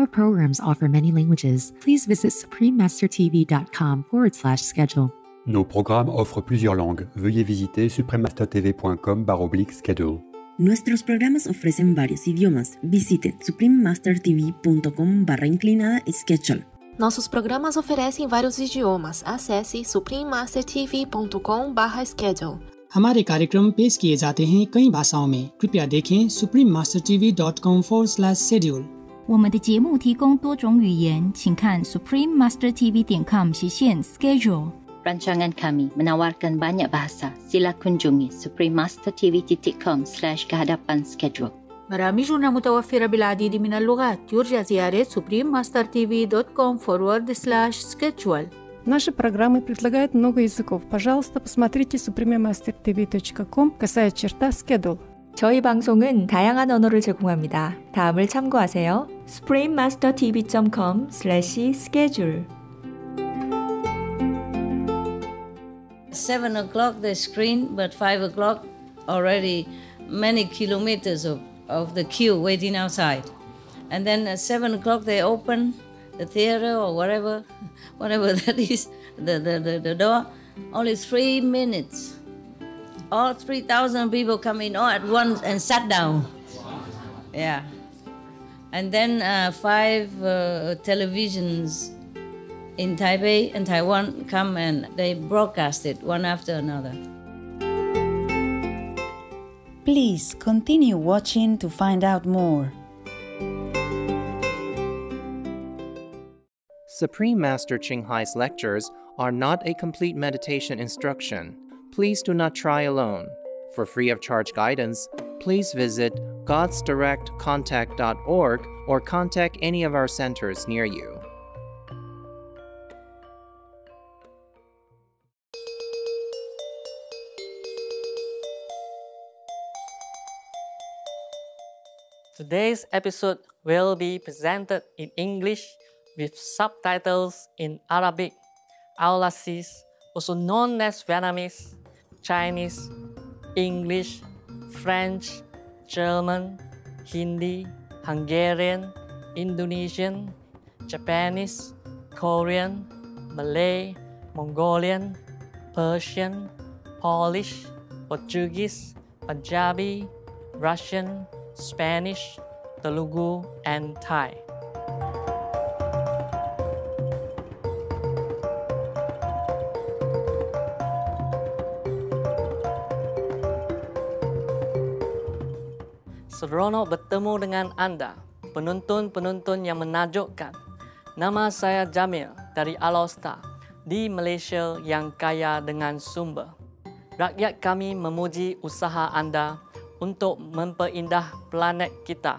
Our programs offer many languages. Please visit suprememastertv.com/schedule. Nos programmes offrent plusieurs langues. Veuillez visiter suprememastertv.com/schedule. Nuestros programas ofrecen varios idiomas. Visite suprememastertv.com/schedule. Nossos programas oferecem vários idiomas. Acesse suprememastertv.com/schedule. हमारे कार्यक्रम पेश किए जाते हैं कई भाषाओं में। कृपया देखें suprememastertv.com/schedule。我们的节目提供多种语言，请看 suprememastertv.com/schedule。Rancangan kami menawarkan banyak bahasa. Sila kunjungi suprememastertv.com/kehadapan-schedule. برامجنا متوفرة بالعديد من اللغات. يرجى زيارة suprememastertv.com/schedule. Наши программы предлагают много языков. Пожалуйста, посмотрите suprememastertv.com/schedule. 저희 방송은 다양한 언어를 제공합니다. 다음을 참고하세요. suprememastertv.com/schedule. 7 o'clock they screen, but 5 o'clock already many kilometers of the queue waiting outside. And then at 7 o'clock they open the theater or whatever that is, the door. Only 3 minutes. All 3,000 people come in all at once and sat down. Yeah. And then 5 televisions in Taipei and Taiwan come and they broadcast it one after another. Please continue watching to find out more. Supreme Master Ching Hai's lectures are not a complete meditation instruction. Please do not try alone. For free of charge guidance, please visit godsdirectcontact.org or contact any of our centers near you. Today's episode will be presented in English with subtitles in Arabic, Aulasis, also known as Vietnamese, Chinese, English, French, German, Hindi, Hungarian, Indonesian, Japanese, Korean, Malay, Mongolian, Persian, Polish, Portuguese, Punjabi, Russian, Spanish, Telugu, and Thai. Seronok bertemu dengan anda, penonton-penonton yang menakjubkan. Nama saya Jamil dari Alostar di Malaysia yang kaya dengan sumber. Rakyat kami memuji usaha anda untuk memperindah planet kita.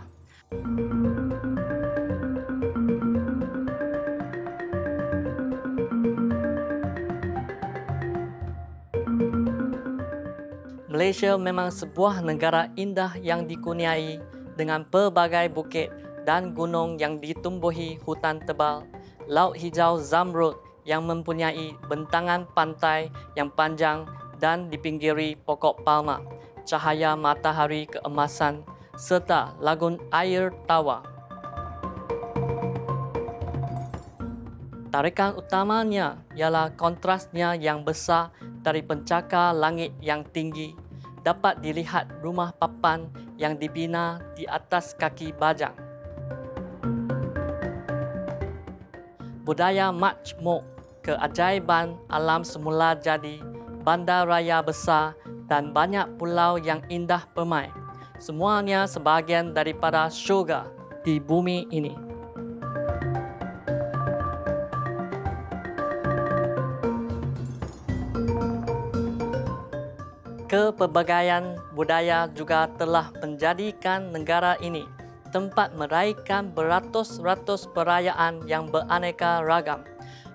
Malaysia memang sebuah negara indah yang dikurniai dengan pelbagai bukit dan gunung yang ditumbuhi hutan tebal, laut hijau zamrud yang mempunyai bentangan pantai yang panjang dan dipinggiri pokok palma, cahaya matahari keemasan, serta lagun air tawa. Tarikan utamanya ialah kontrasnya yang besar dari pencakar langit yang tinggi, dapat dilihat rumah papan yang dibina di atas kaki bajang. Budaya majmuk, keajaiban alam semula jadi, bandar raya besar dan banyak pulau yang indah permai. Semuanya sebahagian daripada syurga di bumi ini. Kepelbagaian budaya juga telah menjadikan negara ini tempat meraihkan beratus-ratus perayaan yang beraneka ragam.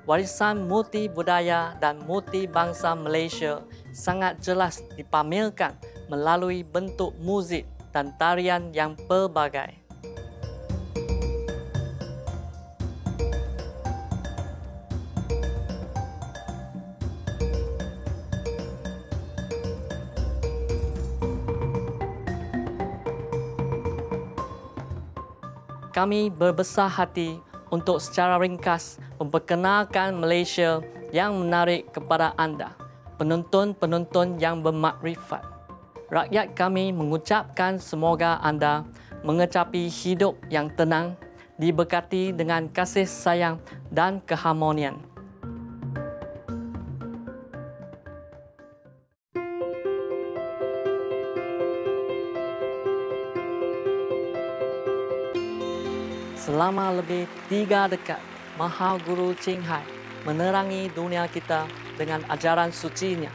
Warisan multi budaya dan multi bangsa Malaysia sangat jelas dipamerkan melalui bentuk muzik dan tarian yang pelbagai. kami berbesar hati untuk secara ringkas memperkenalkan Malaysia yang menarik kepada anda, penonton-penonton yang bermakrifat. Rakyat kami mengucapkan semoga anda mengecapi hidup yang tenang, diberkati dengan kasih sayang dan keharmonian. Selama lebih 3 dekad, Maha Guru Ching Hai menerangi dunia kita dengan ajaran sucinya.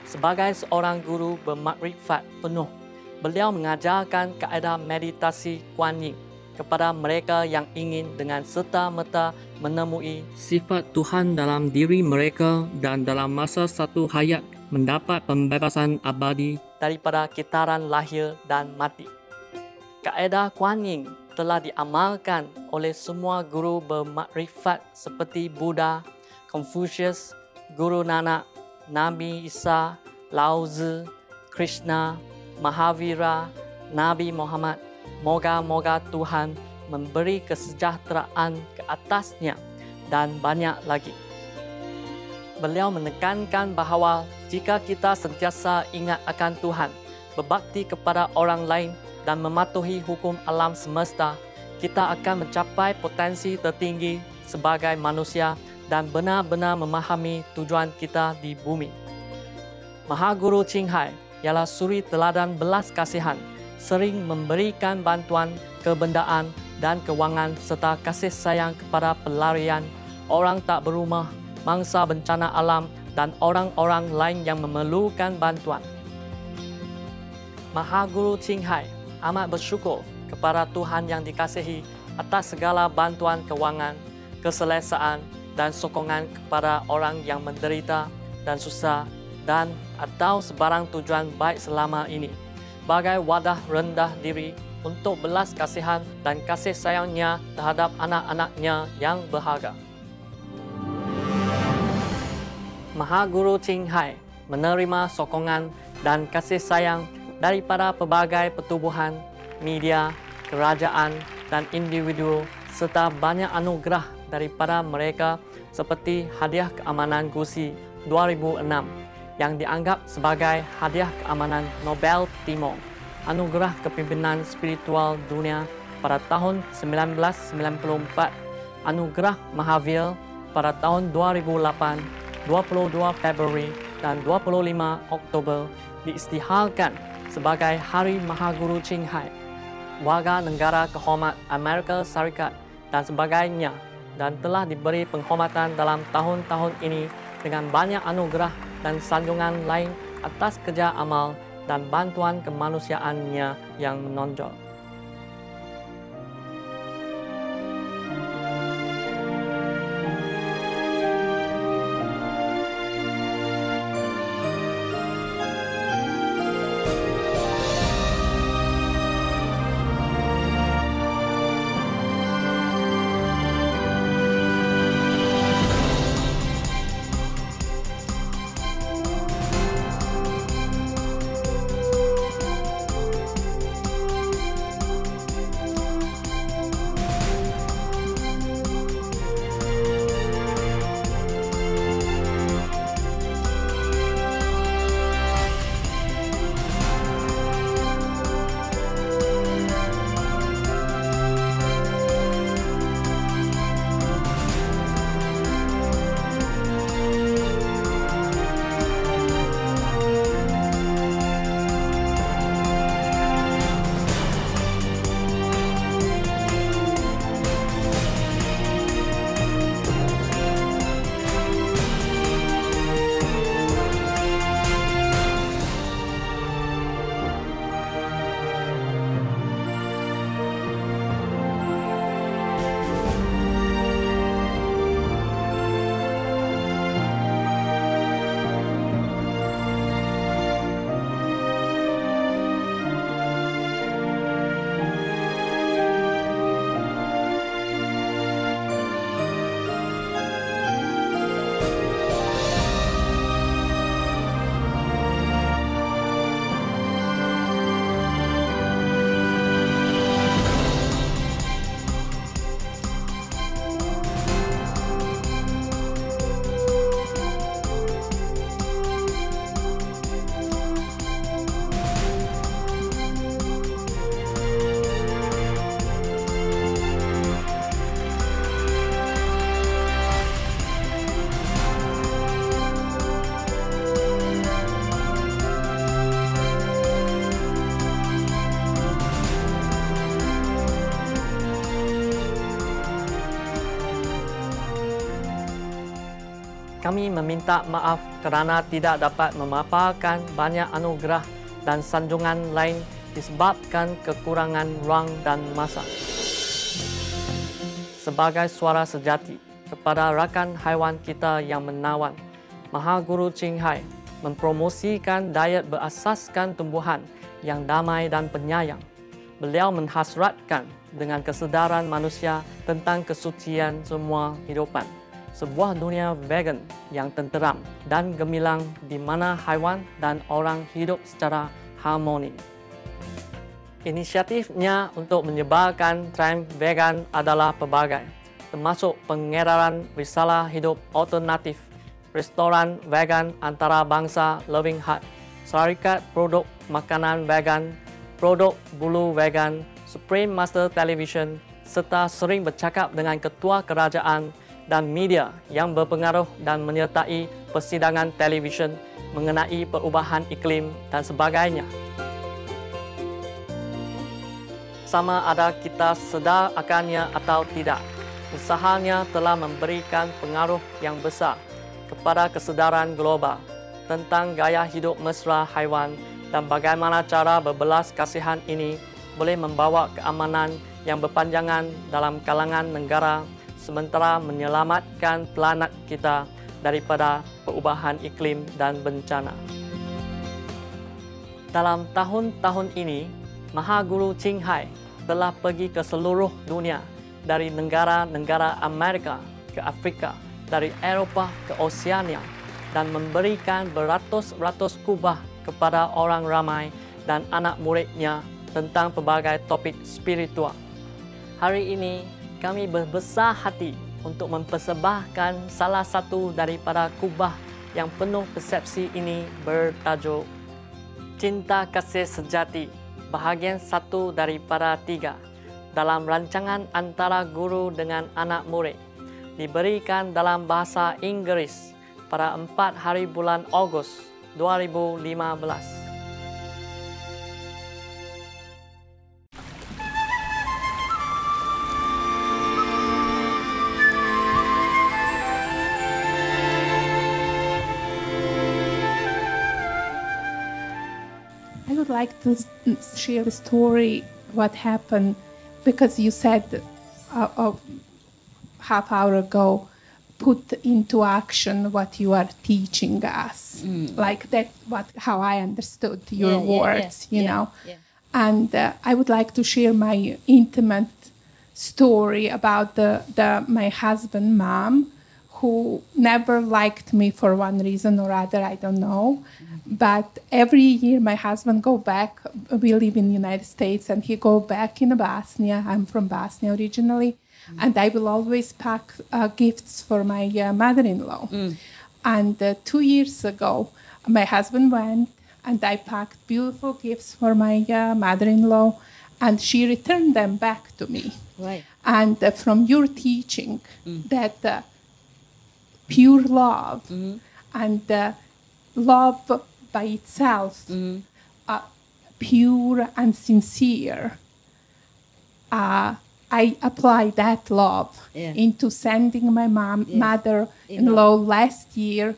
Sebagai seorang guru bermakrifat penuh, beliau mengajarkan kaedah meditasi Kuan Yin kepada mereka yang ingin dengan serta-merta menemui sifat Tuhan dalam diri mereka dan dalam masa satu hayat mendapat pembebasan abadi daripada kitaran lahir dan mati. Kaedah Kuan Yin telah diamalkan oleh semua guru bermakrifat seperti Buddha, Confucius, Guru Nanak, Nabi Isa, Lao Tzu, Krishna, Mahavira, Nabi Muhammad. Moga-moga Tuhan memberi kesejahteraan ke atasnya dan banyak lagi. Beliau menekankan bahawa jika kita sentiasa ingat akan Tuhan, berbakti kepada orang lain dan mematuhi hukum alam semesta, kita akan mencapai potensi tertinggi sebagai manusia dan benar-benar memahami tujuan kita di bumi. Maha Guru Ching Hai ialah suri teladan belas kasihan, sering memberikan bantuan kebendaan dan kewangan serta kasih sayang kepada pelarian, orang tak berumah, mangsa bencana alam dan orang-orang lain yang memerlukan bantuan. Maha Guru Ching Hai amat bersyukur kepada Tuhan yang dikasihi atas segala bantuan kewangan, keselesaan dan sokongan kepada orang yang menderita dan susah dan atau sebarang tujuan baik selama ini. Bagai wadah rendah diri untuk belas kasihan dan kasih sayangnya terhadap anak-anaknya yang berharga. Maha Guru Ching Hai menerima sokongan dan kasih sayang daripada pelbagai pertubuhan, media, kerajaan dan individu serta banyak anugerah daripada mereka seperti Hadiah Keamanan Gusi 2006 yang dianggap sebagai Hadiah Keamanan Nobel Timur, Anugerah Kepimpinan Spiritual Dunia pada tahun 1994, Anugerah Mahavir pada tahun 2008, 22 Februari dan 25 Oktober diisytiharkan sebagai Hari Maha Guru Ching Hai, Warga Negara Kehormat Amerika Syarikat dan sebagainya, dan telah diberi penghormatan dalam tahun-tahun ini dengan banyak anugerah dan sanjungan lain atas kerja amal dan bantuan kemanusiaannya yang menonjol. Kami meminta maaf kerana tidak dapat memaparkan banyak anugerah dan sanjungan lain disebabkan kekurangan ruang dan masa. Sebagai suara sejati kepada rakan haiwan kita yang menawan, Maha Guru Ching Hai mempromosikan diet berasaskan tumbuhan yang damai dan penyayang. Beliau menghasratkan dengan kesedaran manusia tentang kesucian semua hidupan. Sebuah dunia vegan yang tenteram dan gemilang di mana haiwan dan orang hidup secara harmoni. Inisiatifnya untuk menyebarkan tren vegan adalah pelbagai, termasuk pengedaran risalah hidup alternatif, restoran vegan antarabangsa Loving Heart, syarikat produk makanan vegan, produk bulu vegan, Supreme Master Television, serta sering bercakap dengan ketua kerajaan dan media yang berpengaruh dan menyertai persidangan televisyen mengenai perubahan iklim dan sebagainya. Sama ada kita sedar akannya atau tidak, usahanya telah memberikan pengaruh yang besar kepada kesedaran global tentang gaya hidup mesra haiwan dan bagaimana cara berbelas kasihan ini boleh membawa keamanan yang berpanjangan dalam kalangan negara sementara menyelamatkan planet kita daripada perubahan iklim dan bencana. Dalam tahun-tahun ini, Maha Guru Ching Hai telah pergi ke seluruh dunia, dari negara-negara Amerika ke Afrika, dari Eropah ke Oseania, dan memberikan beratus-ratus kubah kepada orang ramai dan anak muridnya tentang pelbagai topik spiritual. Hari ini, kami berbesar hati untuk mempersembahkan salah satu daripada kubah yang penuh persepsi ini bertajuk Cinta Kasih Sejati, bahagian 1 daripada 3 dalam rancangan antara guru dengan anak murid, diberikan dalam bahasa Inggeris pada 4 hari bulan Ogos 2015. I would like to share the story, what happened, because you said a half hour ago, put into action what you are teaching us. Like that, how I understood your words, you know. Yeah. And I would like to share my intimate story about my husband, mom, who never liked me for one reason or other, I don't know. But every year my husband go back, we live in the United States, and he go back in Bosnia. I'm from Bosnia originally. And I will always pack gifts for my mother-in-law. And 2 years ago, my husband went, and I packed beautiful gifts for my mother-in-law, and she returned them back to me. Right. And from your teaching, that pure love and love by itself, pure and sincere, I applied that love into sending my mother-in-law last year.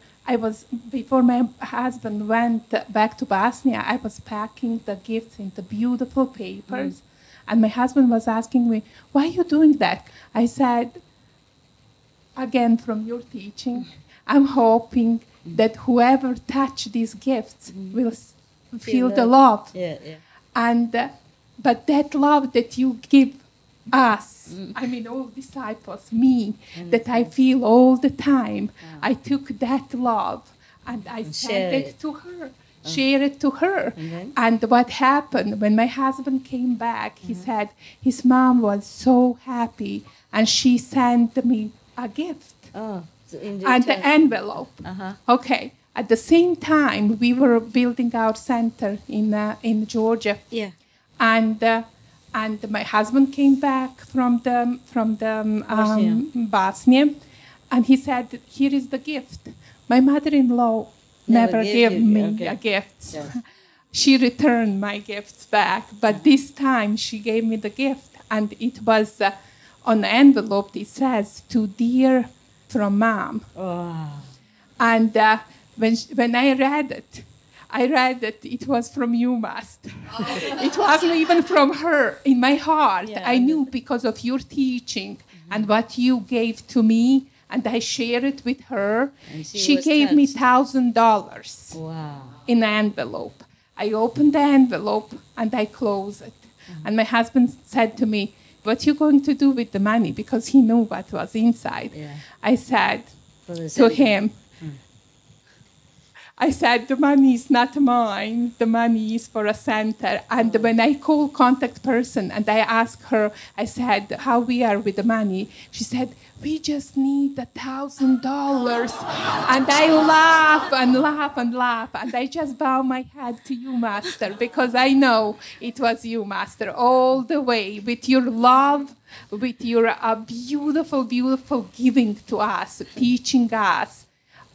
Before my husband went back to Bosnia, I was packing the gifts into beautiful papers. And my husband was asking me, why are you doing that? I said, again, from your teaching, I'm hoping that whoever touch these gifts will feel the love. And but that love that you give us, I mean all disciples, me, that I feel all the time, I took that love and I sent it to her, share it to her. And what happened when my husband came back, he said his mom was so happy and she sent me a gift and the envelope. Okay. At the same time, we were building our center in Georgia. And my husband came back from Bosnia, and he said, "Here is the gift." My mother-in-law never gave me a gift. She returned my gifts back, but this time she gave me the gift, and it was on the envelope. It says, "To dear from mom." And when I read that it was from you, Master. It wasn't even from her. In my heart, I knew because of your teaching and what you gave to me, and I shared it with her. She gave me $1,000 in an envelope. I opened the envelope and I closed it. And my husband said to me, "What are you going to do with the money?" Because he knew what was inside. I said to him, the money is not mine. The money is for a center. And when I called contact person and I asked her, I said, how we are with the money? She said, we just need $1,000. And I laugh and laugh and laugh. And I just bow my head to you, Master, because I know it was you, Master, all the way with your love, with your beautiful, beautiful giving to us, teaching us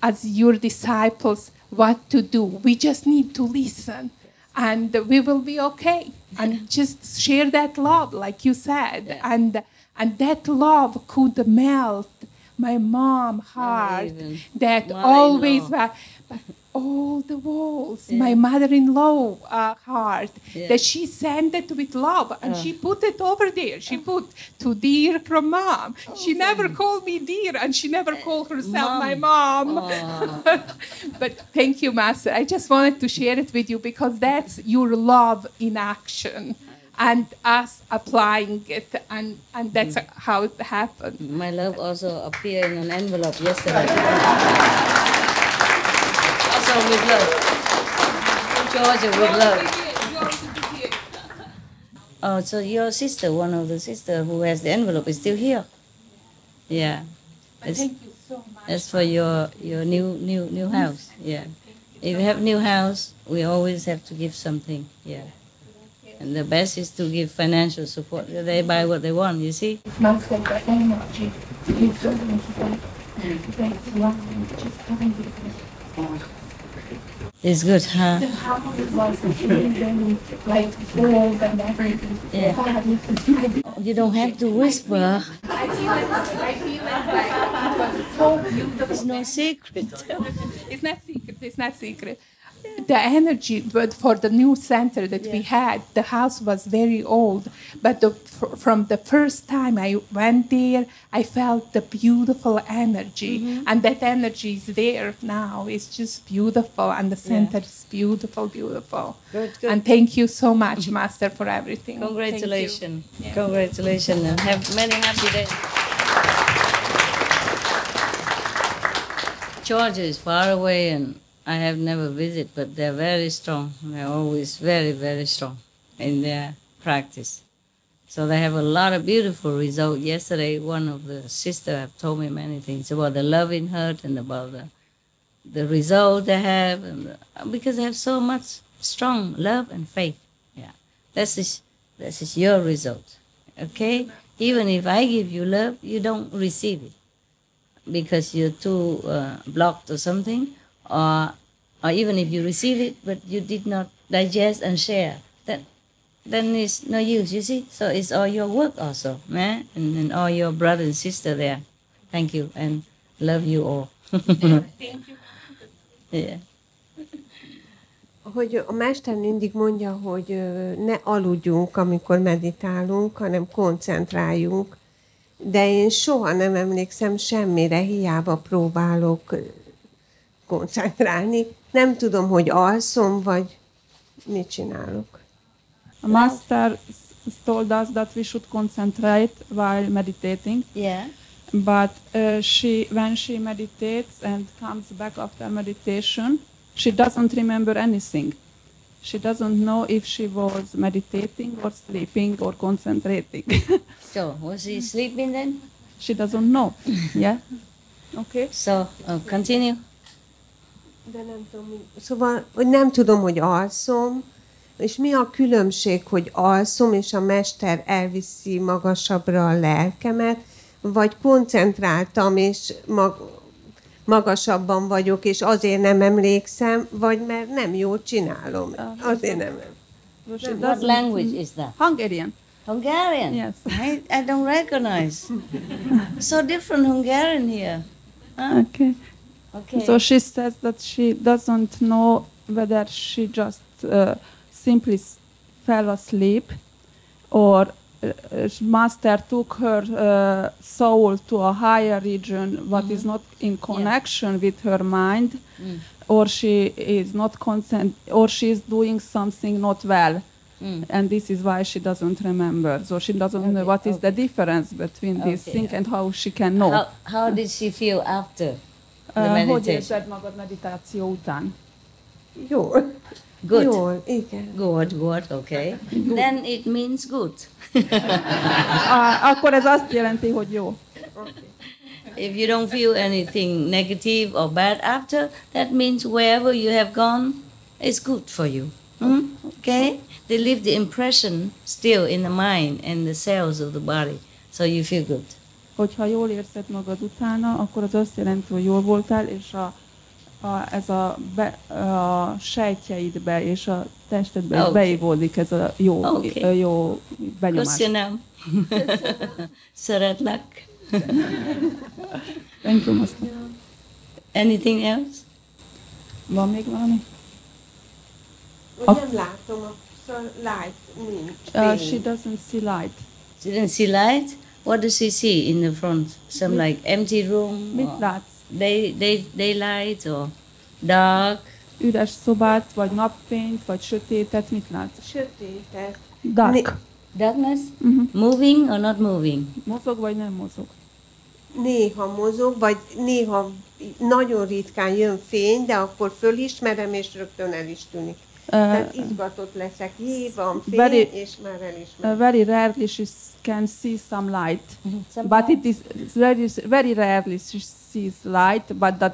as your disciples what to do. We just need to listen and we will be okay. And just share that love, like you said. And that love could melt my mom's heart that always was, but all the walls, my mother-in-law heart, that she sent it with love and she put it over there. She put to dear from mom. She never called me dear and she never called herself my mom. But thank you, Master. I just wanted to share it with you because that's your love in action. And us applying it, and that's how it happened. My love also appeared in an envelope yesterday. Also with love. Georgia with love. Oh, so your sister, one of the sisters who has the envelope, is still here. Yeah. Thank you so much. That's for your new house. Yeah. If you have new house, we always have to give something. Yeah. And the best is to give financial support. They buy what they want, you see? It's good, huh? The house was like old and everything. Yeah. You don't have to whisper. I feel it like it was so beautiful. It's no secret. It's not secret. It's not secret. The energy, but for the new center that we had, the house was very old. But from the first time I went there, I felt the beautiful energy. And that energy is there now. It's just beautiful. And the center is beautiful, beautiful. Good. And thank you so much, Master, for everything. Congratulations. Congratulations. And have many happy days. Georgia is far away and I have never visited, but they're very strong. They're always very, very strong in their practice. So they have a lot of beautiful results. Yesterday, one of the sisters have told me many things about the loving heart and about the result they have, and because they have so much strong love and faith. Yeah, this is your result. Okay, even if I give you love, you don't receive it because you're too blocked or something. Or even if you receive it, but you did not digest and share, then it's no use, you see? So it's all your work also, and all your brother and sister there. Thank you, and love you all. Thank you. Yeah. Hogy a mester mindig mondja, hogy ne aludjunk, amikor meditálunk, hanem koncentráljunk. De én soha nem emlékszem semmire, hiába próbálok koncentrálni. Nem tudom, hogy alszom, vagy mit csinálok. A master told us that we should concentrate while meditating. Yeah. But when she meditates and comes back after meditation, she doesn't remember anything. She doesn't know if she was meditating or sleeping or concentrating. So, was she sleeping then? She doesn't know. Yeah? Okay. So, continue. De nem tudom, szóval, hogy nem tudom, hogy alszom, és mi a különbség, hogy alszom, és a mester elviszi magasabbra a lelkemet, vagy koncentráltam, és magasabban vagyok, és azért nem emlékszem, vagy mert nem jól csinálom. Azért nem. What language is that? Hungarian. Hungarian? Yes. I don't recognize. So different Hungarian here. Huh? Okay. Okay. So she says that she doesn't know whether she just simply fell asleep or Master took her soul to a higher region, what is not in connection with her mind, or she is not or she is doing something not well. And this is why she doesn't remember. So she doesn't know what is the difference between these things and how she can know. How did she feel after the Hogy meditation? érzed magad meditáció után? Jól. Good. Jól, igen. Good, okay. Then it means good. Akkor ez azt jelenti, hogy jó. If you don't feel anything negative or bad after, that means wherever you have gone, it's good for you. Okay? They leave the impression still in the mind and the cells of the body, so you feel good. Hogyha jól érzed magad utána, akkor az azt jelenti, hogy jól voltál, és ez a sejtjeidbe és a testedbe is beívódik ez a jó benyomás. Köszönöm. Szeretlek. Thank you, Master. Anything else? Van még valami? Nem látom a light, nincs. She doesn't see light. She doesn't see light? What does she see in the front? Some like empty room? Mit látsz? Daylight or dark? Üres szobát, vagy napfényt, vagy sötétet, mit látsz? Sötétet. Dark. Darkness? Moving or not moving? Mozog, vagy nem mozog? Néha mozog, vagy néha nagyon ritkán jön fény, de akkor fölismerem, és rögtön el is tűnik. Tehát izgatott leszek. Van fény, és már elismerem. Very rarely she can see some light. But it is very rarely she sees light, but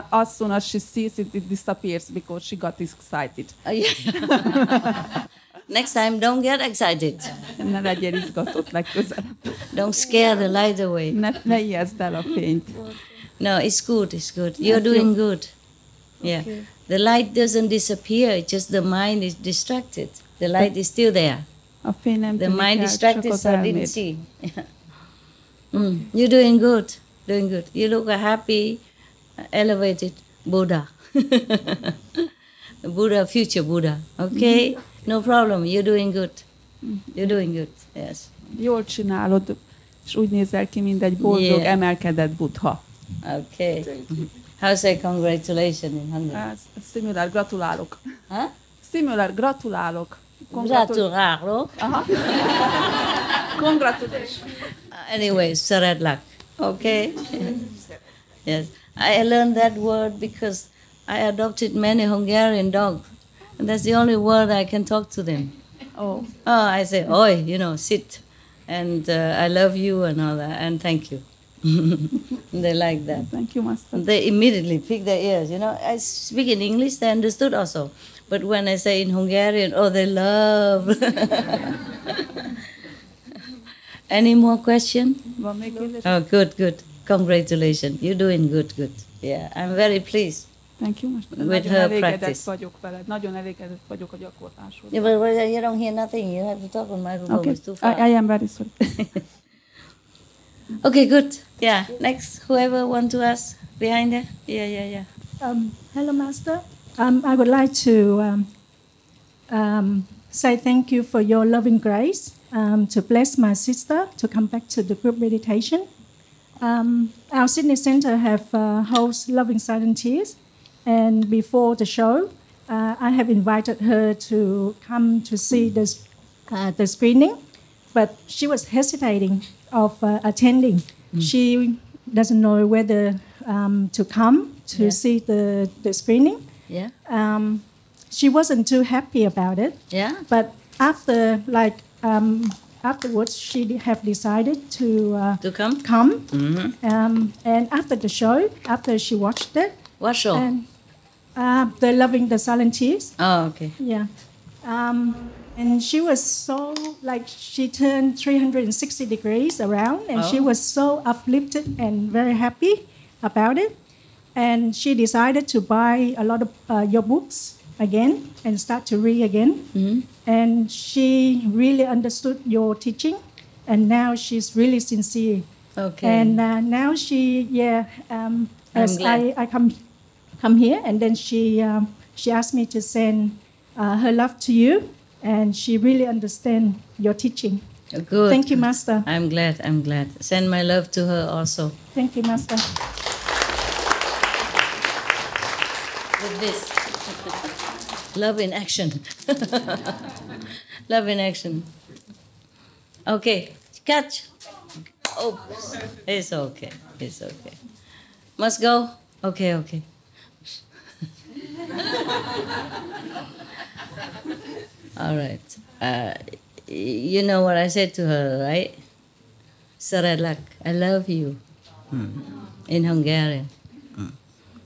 as soon as she sees it, it disappears because she got excited. Next time, don't get excited. Ne legyél izgatott legközelebb. Don't scare the light away. Ne ijeszd el a fényt. No, it's good, it's good. You're doing good. Yeah. Okay. The light doesn't disappear, it's just the mind is distracted. The light is still there. A fény nem the tűnik mind el, distracted, csak az so I didn't elméd. see. You're doing good, doing good. You look a happy, elevated Buddha. Buddha, future Buddha. Okay? No problem, you're doing good. You're doing good, yes. Jól csinálod, és úgy nézel ki, mint egy boldog, emelkedett buddha. Okay. How say congratulations in Hungary? Similar, gratulálok. Huh? Similar, gratulálok. Gratulálok. Congratulations. Anyway, szeretlek. Okay? Yes. I learned that word because I adopted many Hungarian dogs. And that's the only word I can talk to them. Oh, I say, oi, sit. And I love you and all that. And thank you. They like that. Thank you, Master. They immediately pick their ears. I speak in English, they understood also. But when I say in Hungarian, they love. Any more question? Oh, good. Congratulations. You're doing good. Yeah, I'm very pleased. Thank you, Master. With her practice. Vagyok veled. Nagyon elégedett vagyok a gyakorlásod. Yeah, but you don't hear nothing. You have to talk on microphone. Okay. It's too far. I am very sorry. Okay, good. Yeah, next, whoever want to ask behind there. Yeah. Hello, Master. I would like to say thank you for your loving grace to bless my sister to come back to the group meditation. Our Sydney Centre have host Loving Silent Tears, and before the show, I have invited her to come to see the screening, but she was hesitating of attending. She doesn't know whether to come to see the screening. Yeah. She wasn't too happy about it. Yeah. But afterwards, she have decided to come. Mm-hmm. And after the show, after she watched it. What show? And, the Loving the Silent Tears. Oh, okay. Yeah. And she was so, she turned 360 degrees around, and she was so uplifted and very happy about it. And she decided to buy a lot of your books again and start to read again. Mm-hmm. And she really understood your teaching, and now she's really sincere. Okay. And now she, as I come here, and then she asked me to send her love to you, and she really understands your teaching. Good. Thank you, Master. I'm glad. Send my love to her also. Thank you, Master. With this. Love in action. Love in action. Okay, catch. Oh, it's okay. Must go? Okay. All right. You know what I said to her, right? Sarelak, I love you. In Hungarian.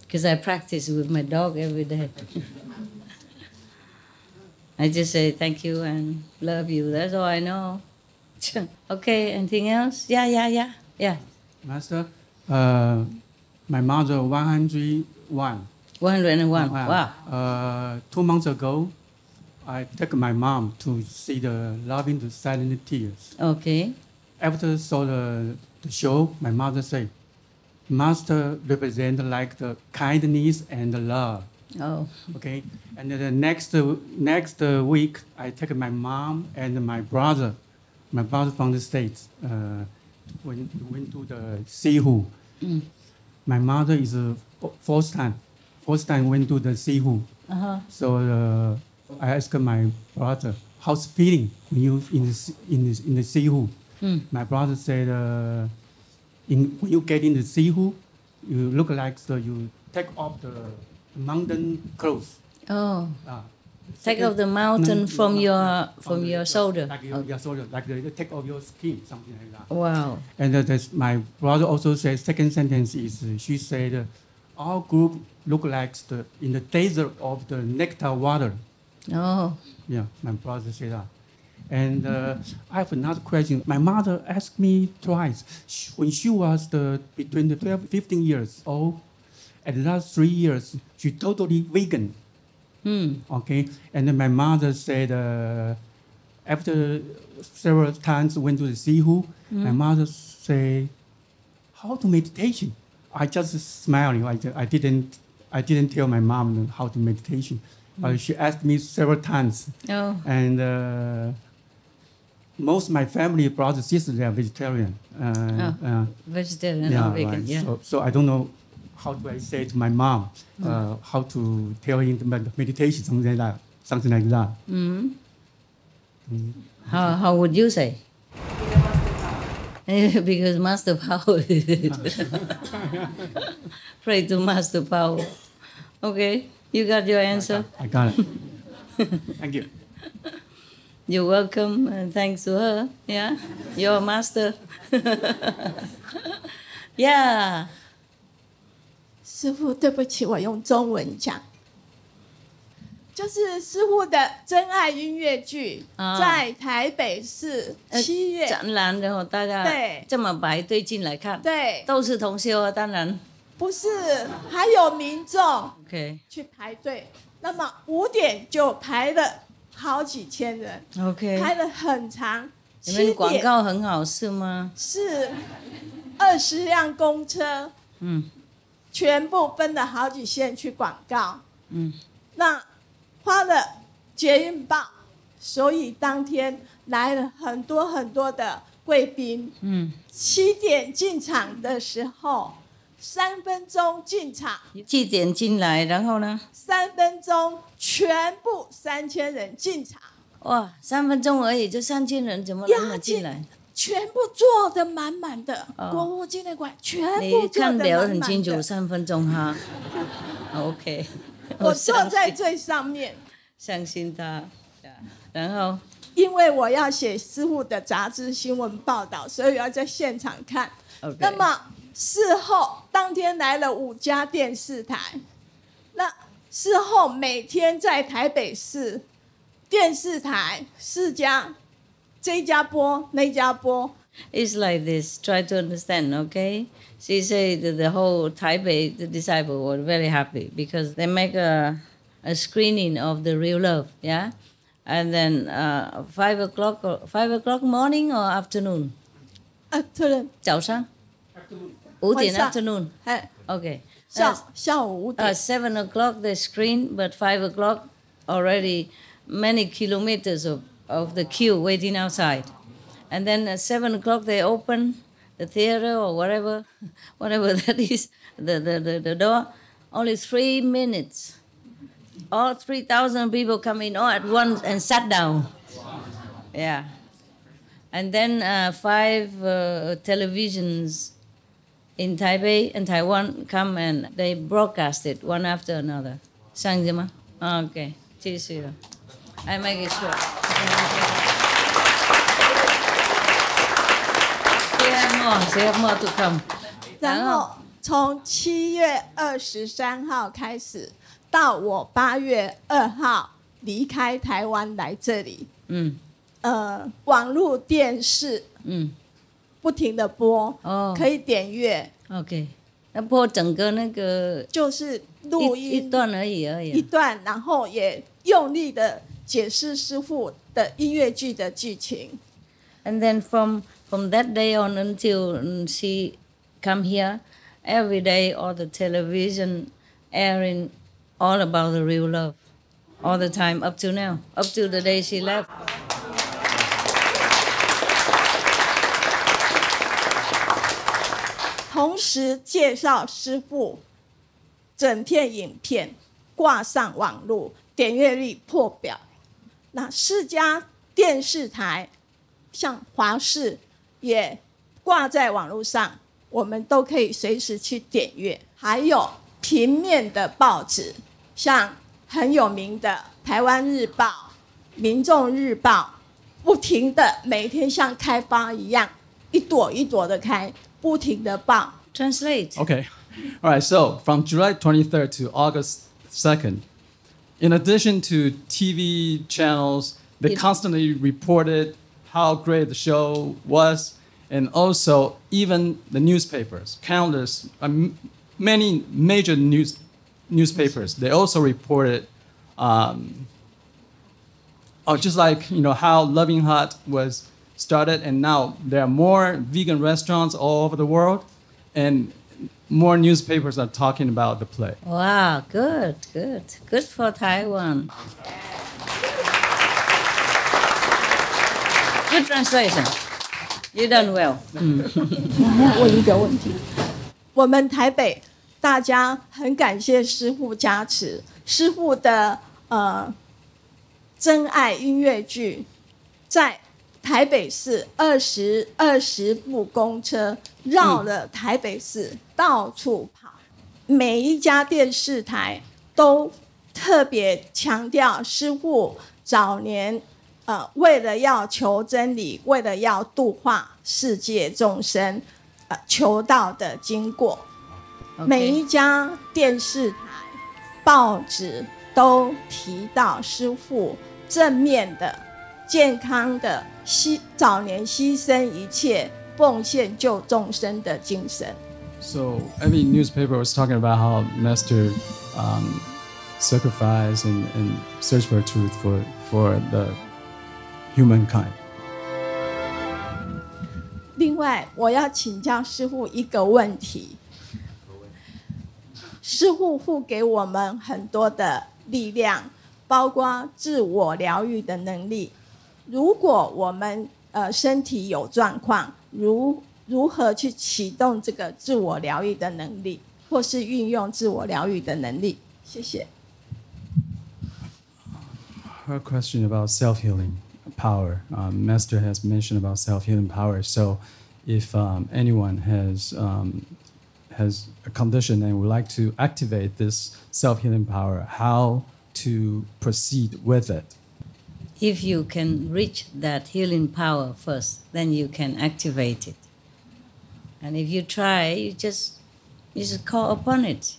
Because I practice with my dog every day. I just say thank you and love you. That's all I know. Okay, anything else? Yeah. Master, my mother 101. 101. Wow. 2 months ago, I took my mom to see the Loving the Silent Tears. Okay. After saw the show, my mother said, Master represent like the kindness and the love. Oh. Okay. And then the next week, I take my mom and my brother from the States, went to the Sihu. My mother is fourth time went to the Sihu. So I asked my brother, how's feeling when you in the Sihu? My brother said, when you get in the Sihu, you look like you take off the mountain clothes. Oh. Take off the mountain from your shoulder. Like your shoulder, like the take off your skin, something like that. Wow. And my brother also said, second sentence is, she said, our group look like in the desert of the nectar water. Oh. Yeah, my brother said that. And I have another question. My mother asked me twice, when she was between the 12 15 years old, and the last 3 years, she totally vegan. Okay, and then my mother said, after several times went to the Sihu, my mother said, how to meditation? I just smiling. I didn't tell my mom how to meditation, but she asked me several times. Oh. And most of my family, brothers, sisters, they are vegetarian. Vegetarian or vegan, right. yeah. So I don't know how do I say to my mom, how to tell him the meditation, something like that. How would you say? Because Master Power. Pray to Master Power. Okay, you got your answer? I got it. Thank you. You're welcome, and thanks to her. Yeah, you're a master. Yeah. 师父，对不起，我用中文讲，就是师父的真爱音乐剧，在台北市7月展览，然后大家这么排队进来看，对，都是同修啊，当然不是，还有民众 OK 去排队，那么5点就排了好几千人 OK 排了很长。你们广告很好是吗？是20辆公车，全部分了好几线去广告，那花了捷运报，所以当天来了很多很多的贵宾。7点进场的时候，3分钟进场。几点进来？然后呢？3分钟，全部3000人进场。哇，3分钟而已，就3000人，怎么那么进来？全部坐得满满的，国父纪念馆全部坐得满满的。你看表很清楚，3分钟哈。OK， 我坐在最上面，相信他。然后，因为我要写师父的杂志新闻报道，所以我要在现场看。Okay. 那么事后当天来了5家电视台，那事后每天在台北市电视台4家。这一家播，那一家播。It's like this. Try to understand, okay? She said that the whole Taipei, the disciple, were very happy because they make a screening of the real love, yeah? And then 5 o'clock morning or afternoon? Afternoon. 早上5点 afternoon. Okay. 下午5点。7 o'clock they screen, but 5 o'clock already many kilometers of the queue waiting outside. And then at 7 o'clock they open the theater or whatever that is, the door. Only 3 minutes. All 3,000 people come in all at once and sat down. Yeah. And then 5 televisions in Taipei and Taiwan come and they broadcast it one after another. 上去吗? Okay. 继续了. I make it short. They have more to come. 然后从7月23号开始，到我8月2号离开台湾来这里。网络电视，不停的播，可以点阅。OK， 那播整个那个就是录音一段而已。一段，然后也用力的解释师傅的音乐剧的剧情。And then from that day on until she come here, every day all the television airing all about the real love, all the time up to now, up to the day she left. 同时介绍师傅整片影片挂上网络，点阅率破表。那4家电视台，像华视也挂在网络上，我们都可以随时去点阅。还有平面的报纸，像很有名的《台湾日报》、《民众日报》，不停的每天像开花一样，一朵一朵的开。不停的报 translate. Okay. All right. So from July 23rd to August 2nd, in addition to TV channels, they constantly reported how great the show was, and also even the newspapers, countless, many major newspapers, they also reported, just like how Loving Hut was started, and now there are more vegan restaurants all over the world, and more newspapers are talking about the play. Wow, good for Taiwan. Good translation. You done well. 我有一个问题，我们台北大家很感谢师父加持，师父的真爱音乐剧在台北市20部公车绕了台北市到处跑，每一家电视台都特别强调师父早年为了要求真理，为了要度化世界众生求道的经过。每一家电视台、报纸都提到师父正面的、健康的早年牺牲一切奉献救众生的精神。So every newspaper was talking about how Master sacrificed and searched for truth for the humankind. 另外，我要请教师父一个问题。师父赋给我们很多的力量，包括自我疗愈的能力。如果我们身体有状况，如何去启动这个自我疗愈的能力，或是运用自我疗愈的能力？谢谢。Her question about self-healing power. Master has mentioned about self-healing power. So, if anyone has a condition and would like to activate this self-healing power, how to proceed with it? If you can reach that healing power first, then you can activate it. And if you try, you just call upon it,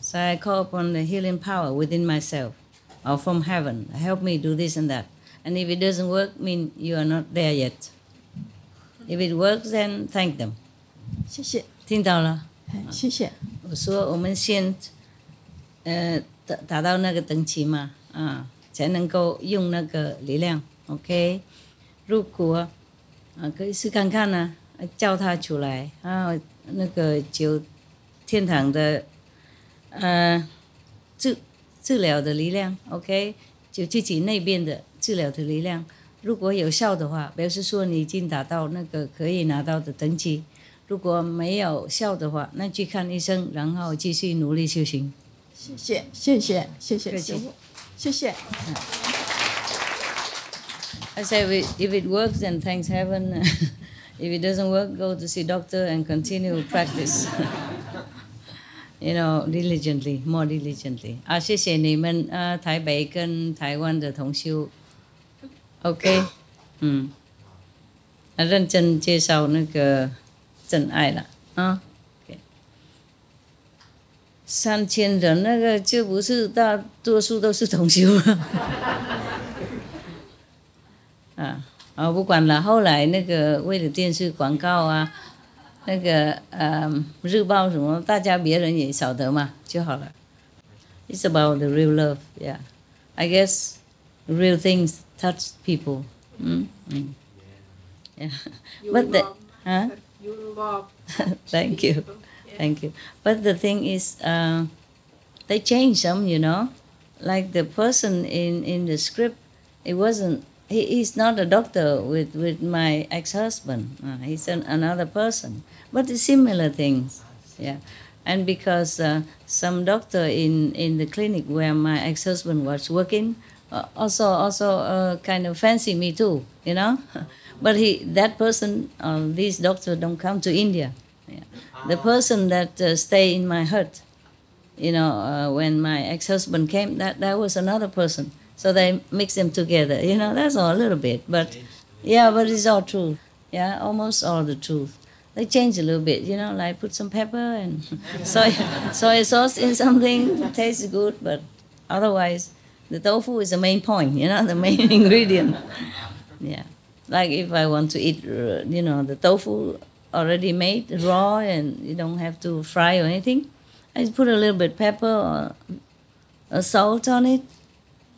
So I call upon the healing power within myself or from heaven. Help me do this and that. And if it doesn't work, mean you are not there yet. If it works, then thank them. 谢谢。听到了？谢谢。我说我们先达到那个等级嘛，才能够用那个力量 ，OK？ 如果可以试看看呢，叫他出来啊，那个就天堂的治疗的力量 ，OK， 就自己那边的治疗的力量，如果有效的话，表示说你已经达到那个可以拿到的等级；如果没有效的话，那去看医生，然后继续努力修行。谢谢，谢谢，谢谢师父，谢谢。I say, if it works, then thanks heaven. If it doesn't work, go to see doctor and continue practice. Diligently, more diligently. 谢谢你们台北跟台湾的同修 ，OK， 认真介绍那个真爱了啊。3000人那个就不是大多数都是同修了不管了。后来那个为了电视广告啊，那个日报什么，大家别人也晓得嘛就好了。It's about the real love, yeah. I guess real things touch people. Yeah. But you love. Thank you. Thank you. But the thing is, they changed some, Like the person in the script, it wasn't. He's not a doctor with my ex-husband. He's another person. But it's similar things, yeah. And because some doctor in the clinic where my ex-husband was working also kind of fancy me too, But that person, this doctor don't come to India. Yeah. The person that stay in my hut, when my ex-husband came, that was another person. So they mix them together, that's all a little bit. But yeah, but it's all truth. Yeah, almost all the truth. They change a little bit, like put some pepper and soy sauce in something, tastes good, but otherwise the tofu is the main point, the main ingredient. Yeah. Like if I want to eat, the tofu already made, raw, and you don't have to fry or anything, I just put a little bit pepper or a salt on it,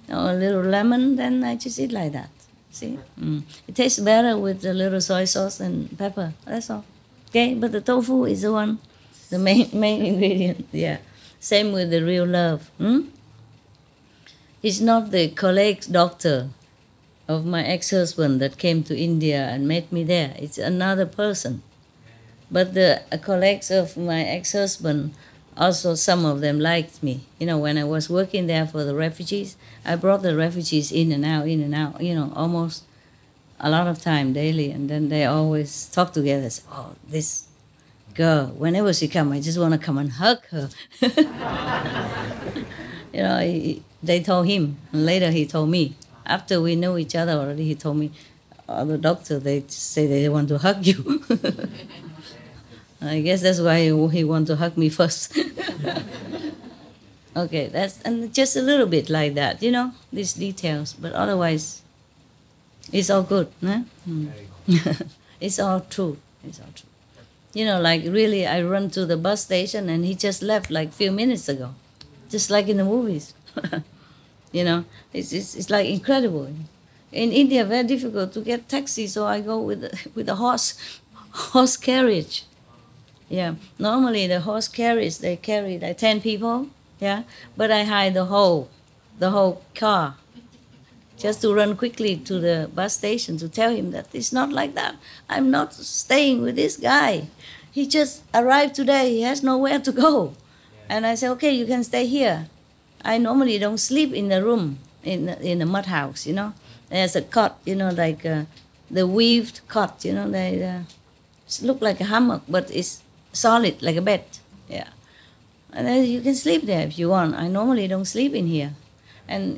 or a little lemon, then I just eat like that. See? It tastes better with a little soy sauce and pepper, that's all. Okay, but the tofu is the one, the main ingredient, yeah. Same with the real love. It's not the colleague's doctor of my ex-husband that came to India and met me there. It's another person. But the colleagues of my ex-husband, also some of them liked me. When I was working there for the refugees, I brought the refugees in and out, almost a lot of time daily. And then they always talk together. Say, oh, this girl, whenever she comes, I just want to come and hug her. They told him, and later he told me. After we know each other already, he told me, the doctor, they say they want to hug you. I guess that's why he want to hug me first. Okay, and just a little bit like that, these details. But otherwise, it's all good. Huh? It's all true. It's all true. Like really, I run to the bus station and he just left like a few minutes ago. Just like in the movies. It's like incredible. In India, very difficult to get taxi, so I go with a horse carriage. Yeah, normally the horse carriage they carry like 10 people. Yeah, but I hide the whole car, just to run quickly to the bus station to tell him that it's not like that. I'm not staying with this guy. He just arrived today. He has nowhere to go. And I say, okay, you can stay here. I normally don't sleep in the room in the mud house. There's a cot. Like the weaved cot. They look like a hammock, but it's solid like a bed. Yeah, and then you can sleep there if you want. I normally don't sleep in here, and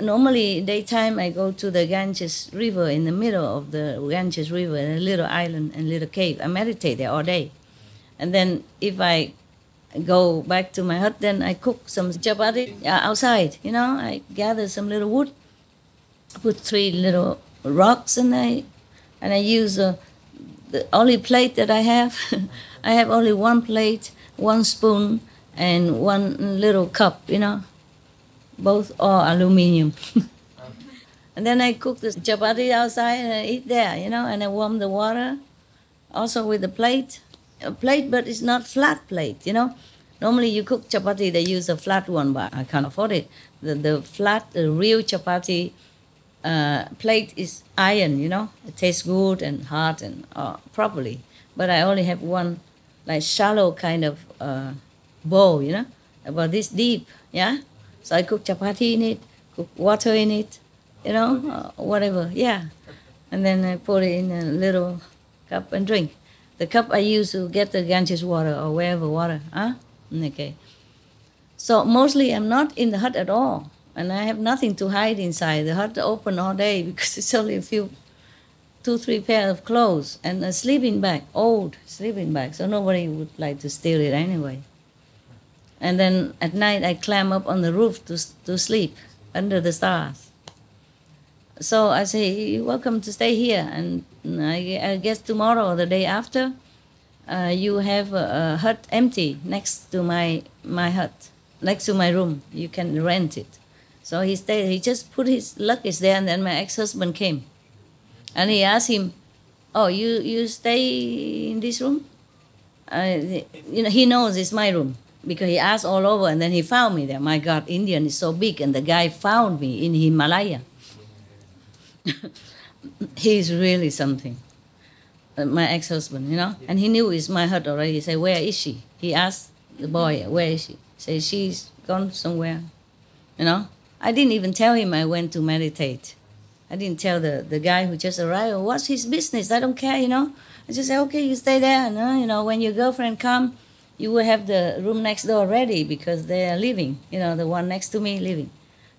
normally daytime I go to the Ganges River, in the middle of the Ganges River, in a little island and little cave. I meditate there all day, and then if I go back to my hut, then I cook some chapati outside. I gather some little wood, put 3 little rocks, and I use the only plate that I have. I have only 1 plate, 1 spoon, and 1 little cup. Both are aluminium. And then I cook the chapati outside and I eat there. And I warm the water, also with the plate. A plate, but it's not flat plate, you know. Normally you cook chapati, they use a flat one, but I can't afford it. The flat, the real chapati plate is iron, you know. It tastes good and hard and properly. But I only have one, like shallow kind of bowl, you know, about this deep, yeah. So I cook chapati in it, cook water in it, you know, whatever, yeah. And then I put it in a little cup and drink. The cup I use to get the Ganges water or wherever water, huh? Okay. So mostly I'm not in the hut at all, and I have nothing to hide inside. The hut open all day because it's only a few, 2-3 pairs of clothes and a sleeping bag, old sleeping bag, so nobody would like to steal it anyway. And then at night I climb up on the roof to sleep under the stars. So I say, you're welcome to stay here, and I guess tomorrow or the day after, you have a hut empty next to my hut, next to my room. You can rent it. So he stayed. He just put his luggage there, and then my ex-husband came, and he asked him, "Oh, you stay in this room?" You know, he knows it's my room because he asked all over, and then he found me there. My God, Indian is so big, and the guy found me in Himalaya. He's really something. My ex-husband, you know, and he knew it's my hut already. He said, "Where is she?" He asked the boy, "Where is she?" He said, "She's gone somewhere." You know, I didn't even tell him I went to meditate. I didn't tell the guy who just arrived, what's his business? I don't care, you know. I just said, okay, you stay there. And, you know, when your girlfriend come, you will have the room next door ready because they are leaving, you know, the one next to me leaving.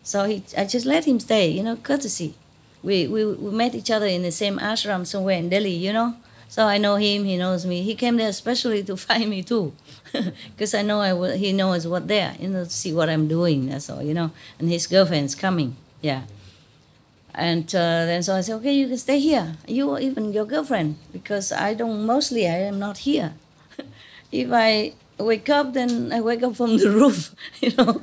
So I just let him stay, you know, courtesy. We met each other in the same ashram somewhere in Delhi, you know. So I know him, he knows me. He came there especially to find me too, because I know he knows what there, you know, to see what I'm doing, that's all, you know. And his girlfriend's coming, yeah. And then so I said, okay, you can stay here, you or even your girlfriend, because I am not here. If I wake up, then I wake up from the roof, you know,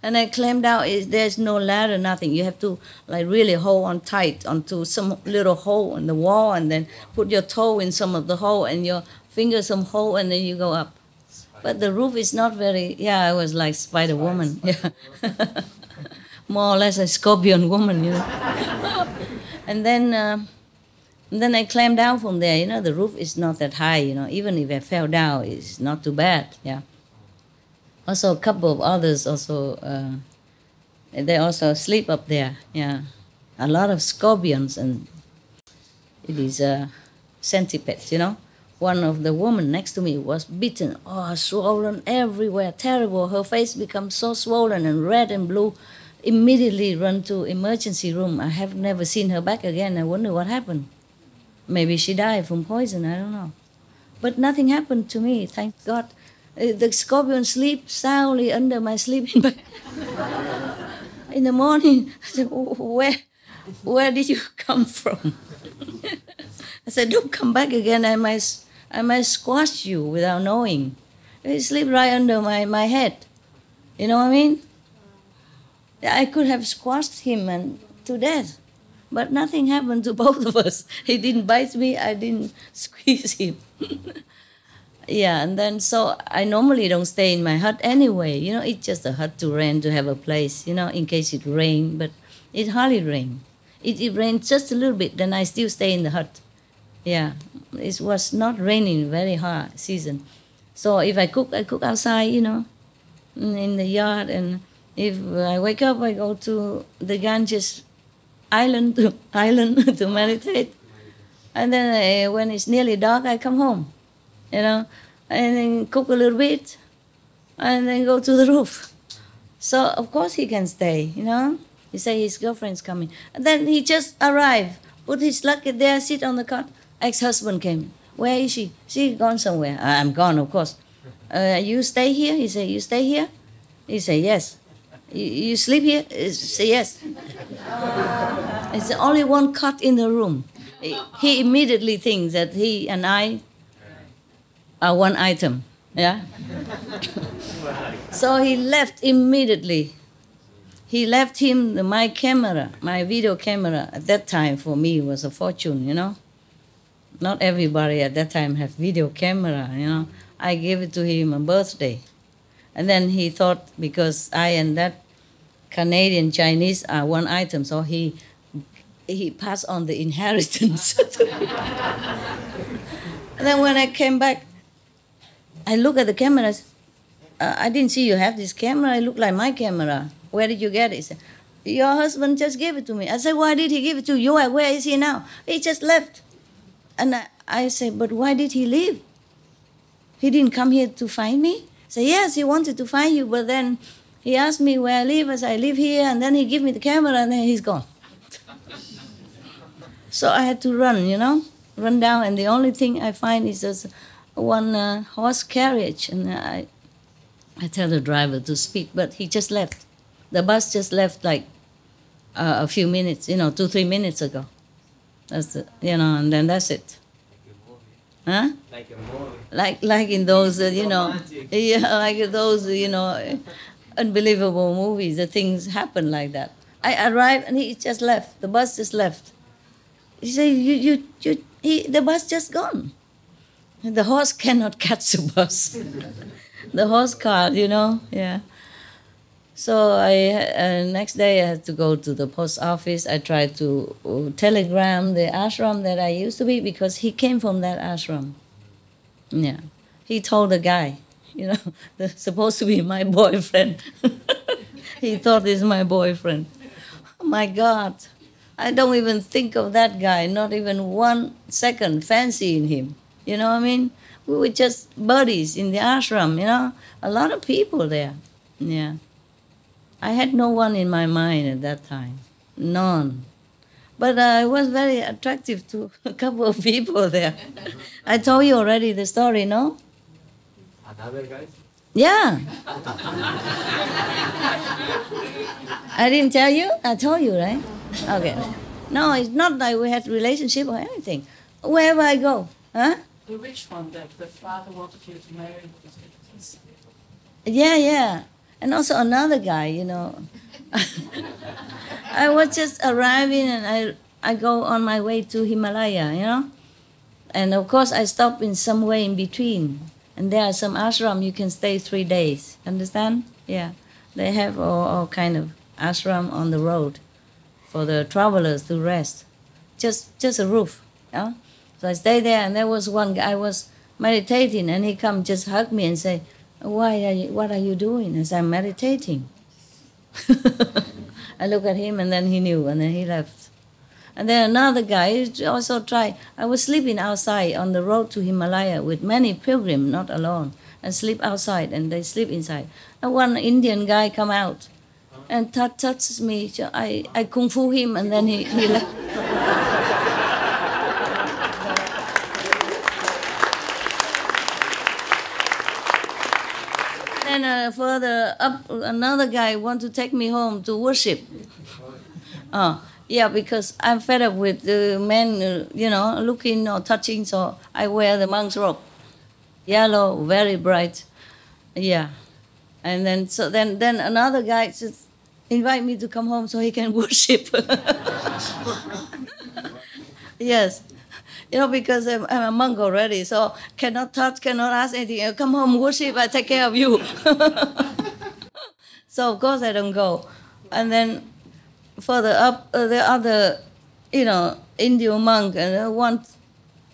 and I climbed out. There's no ladder, nothing. You have to like really hold on tight onto some little hole in the wall, and then put your toe in some of the hole and your finger some hole, and then you go up. But the roof is not very, I was like Spider Woman, yeah. More or less a scorpion woman, you know. And then I climbed down from there, you know, the roof is not that high, you know, even if I fell down, it's not too bad, yeah. Also, a couple of others also, they also sleep up there, yeah. A lot of scorpions, and it is centipedes, you know. One of the women next to me was bitten, swollen everywhere, terrible. Her face becomes so swollen and red and blue. Immediately run to emergency room. I have never seen her back again. I wonder what happened. Maybe she died from poison, I don't know. But nothing happened to me, thank God. The scorpion sleep soundly under my sleeping bag. In the morning, I said, where did you come from? I said, don't come back again, I might squash you without knowing. You sleep right under my head. You know what I mean? I could have squashed him and to death, but nothing happened to both of us. He didn't bite me, I didn't squeeze him. Yeah, and then so I normally don't stay in my hut anyway. You know, it's just a hut to rent, to have a place, you know, in case it rains, but it hardly rains. It rains just a little bit, then I still stay in the hut. Yeah, it was not raining very hard season. So if I cook outside, you know, in the yard, and if I wake up, I go to the Ganges island to meditate. And then when it's nearly dark, I come home, you know, and then cook a little bit, and then go to the roof. So, of course, he can stay, you know. He say his girlfriend's coming. And then he just arrived, put his luggage there, sit on the cot. Ex-husband came. Where is she? She gone somewhere. I'm gone, of course. You stay here? He said, you stay here? He said, yes. You sleep here? He said, yes. It's the only one cot in the room. He immediately thinks that he and I are one item, yeah? So he left immediately. He left him my camera, my video camera. At that time, for me, was a fortune, you know? Not everybody at that time have video camera, you know. I gave it to him on birthday. And then he thought because I and that Canadian Chinese are one item, so he passed on the inheritance. And then when I came back, I look at the cameras. I didn't see you have this camera. It looked like my camera. Where did you get it? He said, your husband just gave it to me. I said, why did he give it to you? Where is he now? He just left. And I said, but why did he leave? He didn't come here to find me? I said, yes, he wanted to find you, but then he asked me where I live. I said, I live here, and then he gave me the camera, and then he's gone. So I had to run, you know, run down, and the only thing I find is just one horse carriage, and I tell the driver to speed, but he just left. The bus just left like a few minutes, 2-3 minutes ago. That's the, and then that's it. Huh? Like a movie. Like in those, like those, unbelievable movies. The things happen like that. I arrived and he just left. The bus just left. He said, the bus just gone. The horse cannot catch the bus. The horse car, yeah. So next day I had to go to the post office. I tried to telegram the ashram that I used to be because he came from that ashram. Yeah. He told the guy, that's supposed to be my boyfriend. He thought he's my boyfriend. Oh my God. I don't even think of that guy, not even 1 second fancying him. You know what I mean? We were just buddies in the ashram, a lot of people there. Yeah. I had no one in my mind at that time. None. But I was very attractive to a couple of people there. I told you already the story, no? Another guy? Yeah. I didn't tell you? I told you, right? Okay. No, it's not like we had a relationship or anything. Wherever I go. Huh? The rich one that the father wanted you to marry. Yeah. And also another guy, I was just arriving and I go on my way to Himalaya, And of course I stop in some way in between. And there are some ashram you can stay 3 days. Understand? Yeah. They have all kind of ashram on the road for the travelers to rest. Just a roof. Yeah? So I stayed there and there was one guy, I was meditating and he come just hug me and say, what are you doing? I said, I'm meditating. I look at him and then he knew and then he left. And then another guy also tried. I was sleeping outside on the road to Himalaya with many pilgrims, not alone, and sleep outside and they sleep inside. And one Indian guy come out and touches me. So I kung fu him and then he left. And further up, another guy want to take me home to worship. Yeah, because I'm fed up with the men, looking or touching, so I wear the monk's robe. Yellow, very bright. Yeah. And then another guy just invite me to come home so he can worship. Yes. Because I'm a monk already, so cannot touch, cannot ask anything. Come home, worship, I take care of you. So, of course, I don't go. And then further up, the other, Indian monk want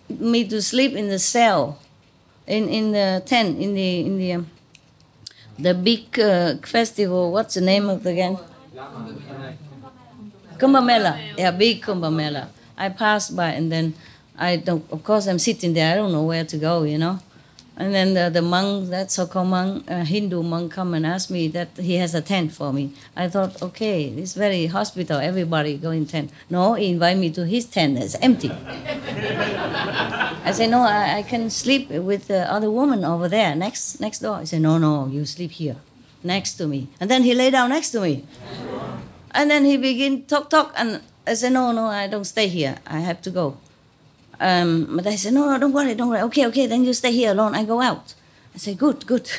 me to sleep in the cell, in the tent, in the big festival. What's the name of the again? Kumbh Mela. Yeah, big Kumbh Mela. I passed by and then of course, I'm sitting there. I don't know where to go, And then the monk, that so-called monk, Hindu monk, come and ask me that he has a tent for me. I thought, okay, this is very hospital. Everybody go in tent. No, he invite me to his tent. It's empty. I say, no, I can sleep with the other woman over there next door. I say, no, you sleep here, next to me. And then he lay down next to me. And then he begin talk, and I say, no, I don't stay here. I have to go. But I said, no, don't worry. Okay, then you stay here alone. I go out. I say, good.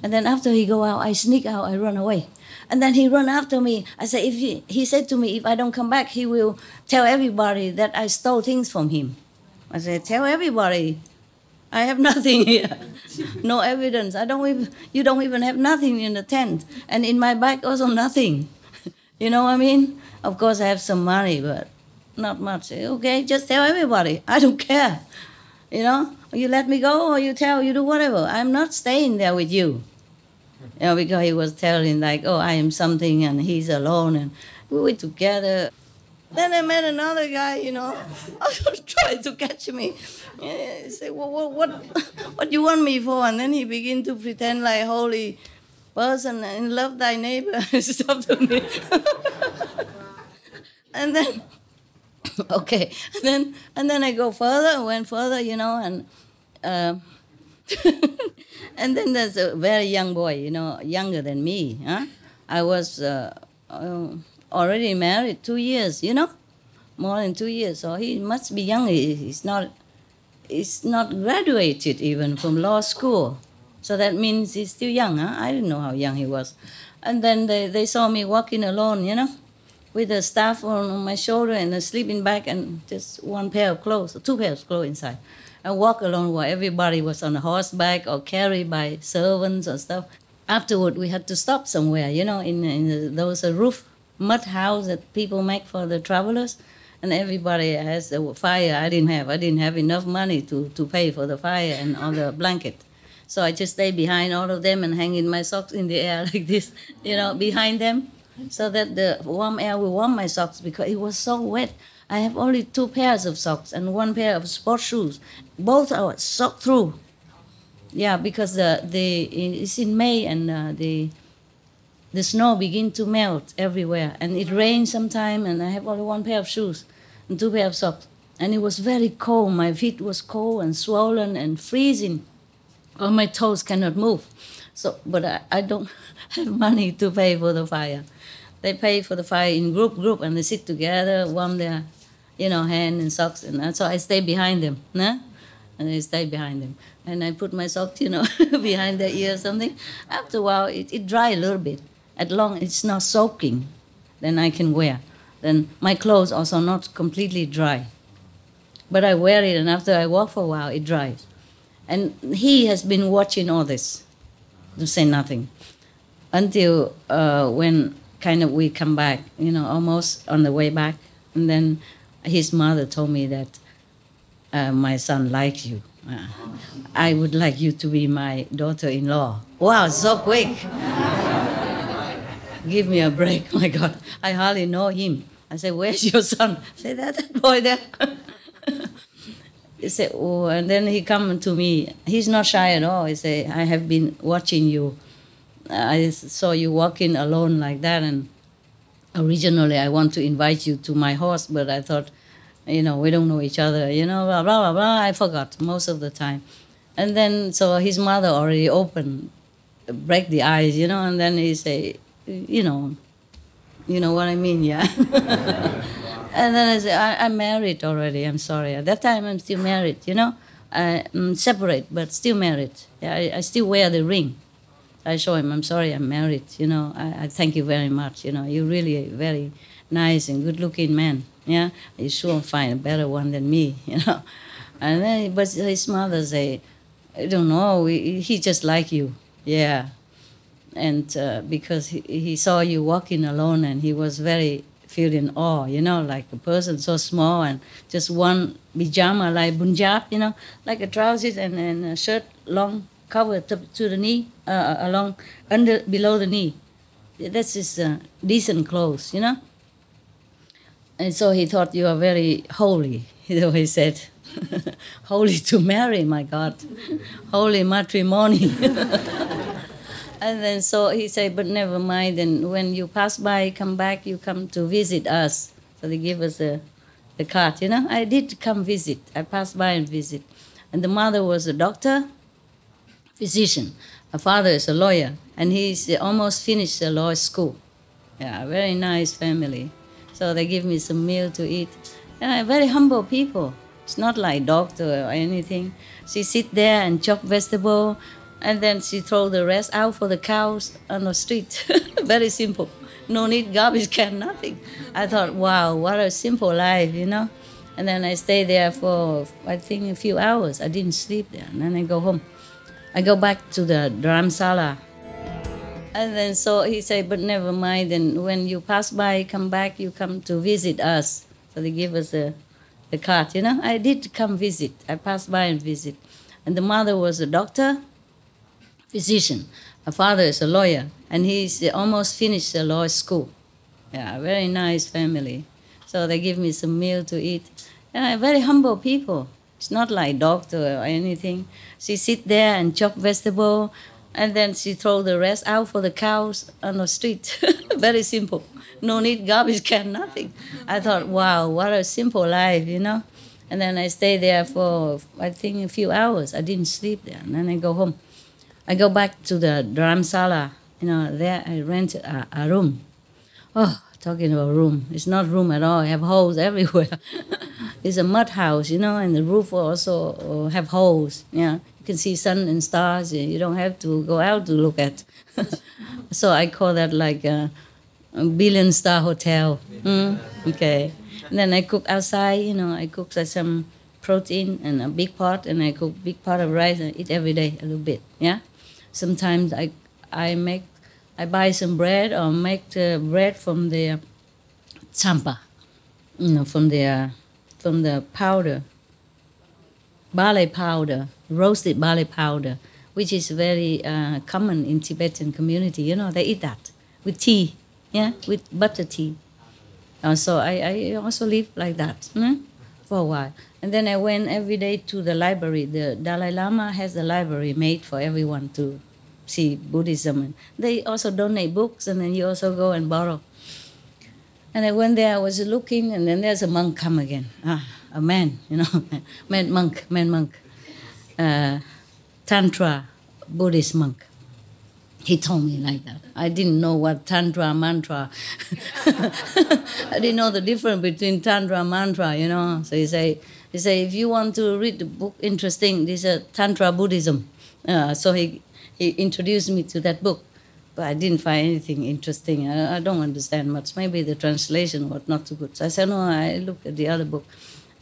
And then after he go out, I sneak out, I run away. And then he run after me. I say, he said to me, if I don't come back, he will tell everybody that I stole things from him. I said, tell everybody. I have nothing here. No evidence. You don't even have nothing in the tent. And in my bag also nothing. You know what I mean? Of course I have some money, but not much. Okay, just tell everybody. I don't care. You know, you let me go or you do whatever. I'm not staying there with you. You know, because he was telling like, oh, I am something and he's alone and we were together. Then I met another guy, you know, trying to catch me. He said, well, what do you want me for? And then he began to pretend like holy person and love thy neighbor and stuff to me. And then, okay, and then I went further, you know, and and then there's a very young boy, you know, younger than me. Huh? I was already married 2 years, you know, more than 2 years. So he must be young. He's not graduated even from law school. So that means he's still young. Huh? I didn't know how young he was. And then they saw me walking alone, you know, with a staff on my shoulder and a sleeping bag and just one pair of clothes, or 2 pairs of clothes inside. I walk alone while everybody was on a horseback or carried by servants or stuff. Afterward, we had to stop somewhere, you know, there was a roof mud house that people make for the travelers, and everybody has a fire. I didn't have enough money to pay for the fire and all the blanket. So I just stayed behind all of them and hanging my socks in the air like this, you know, behind them, so that the warm air will warm my socks because it was so wet. I have only 2 pairs of socks and 1 pair of sports shoes. Both are soaked through. Yeah, because it's in May and the snow begin to melt everywhere. And it rains sometime and I have only 1 pair of shoes and 2 pairs of socks. And it was very cold. My feet was cold and swollen and freezing. All my toes cannot move. So, but I don't have money to pay for the fire. They pay for the fire in group, and they sit together, warm their, you know, hand and socks, and so I stay behind them, nah? And I stay behind them, and I put my socks, you know, behind their ear or something. After a while, it dry a little bit. As long as it's not soaking, then I can wear. Then my clothes also not completely dry, but I wear it, and after I walk for a while, it dries. And he has been watching all this, to say nothing, until when kind of we come back, you know, almost on the way back. And then his mother told me that my son likes you. I would like you to be my daughter-in-law. Wow, so quick. Give me a break, my God. I hardly know him. I said, where's your son? I said, that boy there. He said, oh, and then he come to me. He's not shy at all. He said, I have been watching you. I saw you walking alone like that, and originally I want to invite you to my house, but I thought, you know, we don't know each other, you know, blah, blah, blah, blah. I forgot most of the time. And then, so his mother already break the ice, you know, and then he say, you know what I mean, yeah. And then I say, I'm married already, I'm sorry. At that time, I'm still married, you know. I'm separate, but still married. Yeah, I still wear the ring. I show him, I'm sorry, I'm married, you know. I thank you very much, you know. You're really a very nice and good-looking man, yeah. You sure find a better one than me, you know. And then, but his mother say, I don't know, he just like you, yeah. And because he saw you walking alone, and he was very feeling awe, you know, like a person so small and just one pajama like Punjab, you know, like a trousers and a shirt long covered to the knee, below the knee. That's his decent clothes, you know. And so he thought you are very holy, he said. Holy to marry, my God. Holy matrimony. And then so he said, but never mind, and when you pass by, come back, you come to visit us. So they give us the card, you know. I did come visit. I passed by and visit. And the mother was a doctor, physician. Her father is a lawyer, and he's almost finished the law school. Yeah, very nice family. So they give me some meal to eat. Yeah, very humble people. It's not like doctor or anything. She sit there and chop vegetable, and then she throw the rest out for the cows on the street. Very simple. No need garbage can, nothing. I thought, wow, what a simple life, you know. And then I stay there for, I think, a few hours. I didn't sleep there. And then I go home. I go back to the Dharamsala. And then so he said, but never mind. And when you pass by, come back, you come to visit us. So they give us the card, I did come visit. I passed by and visit. And the mother was a doctor, physician. My father is a lawyer. And he's almost finished the law school. Yeah, very nice family. So they give me some meal to eat. Yeah, very humble people. It's not like doctor or anything. She sit there and chop vegetable, and then she throw the rest out for the cows on the street. Very simple. No need garbage can, nothing. I thought, wow, what a simple life, And then I stay there for, I think, a few hours. I didn't sleep there. And then I go home. I go back to the Dharamsala. There I rent a room. Oh, talking about room. It's not room at all. I have holes everywhere. It's a mud house, and the roof also have holes. Yeah, you can see sun and stars. You don't have to go out to look at. So I call that like a billion-star hotel. Okay. And then I cook outside, I cook some protein and a big pot, and I cook big pot of rice and eat every day a little bit. Yeah. Sometimes I buy some bread or make the bread from the champa, from the powder, barley powder, roasted barley powder, which is very common in Tibetan community. They eat that with tea, with butter tea. So I also live like that for a while. And then I went every day to the library. The Dalai Lama has a library made for everyone to see Buddhism. They also donate books, and then you also go and borrow. And I went there, I was looking, and then there's a monk come again. A man, man monk. Tantra Buddhist monk. He told me like that. I didn't know what Tantra, mantra. I didn't know the difference between Tantra and mantra, So he say, if you want to read the book interesting, this is Tantra Buddhism. So he introduced me to that book. But I didn't find anything interesting. I don't understand much. Maybe the translation was not too good. So I said, no, I look at the other book.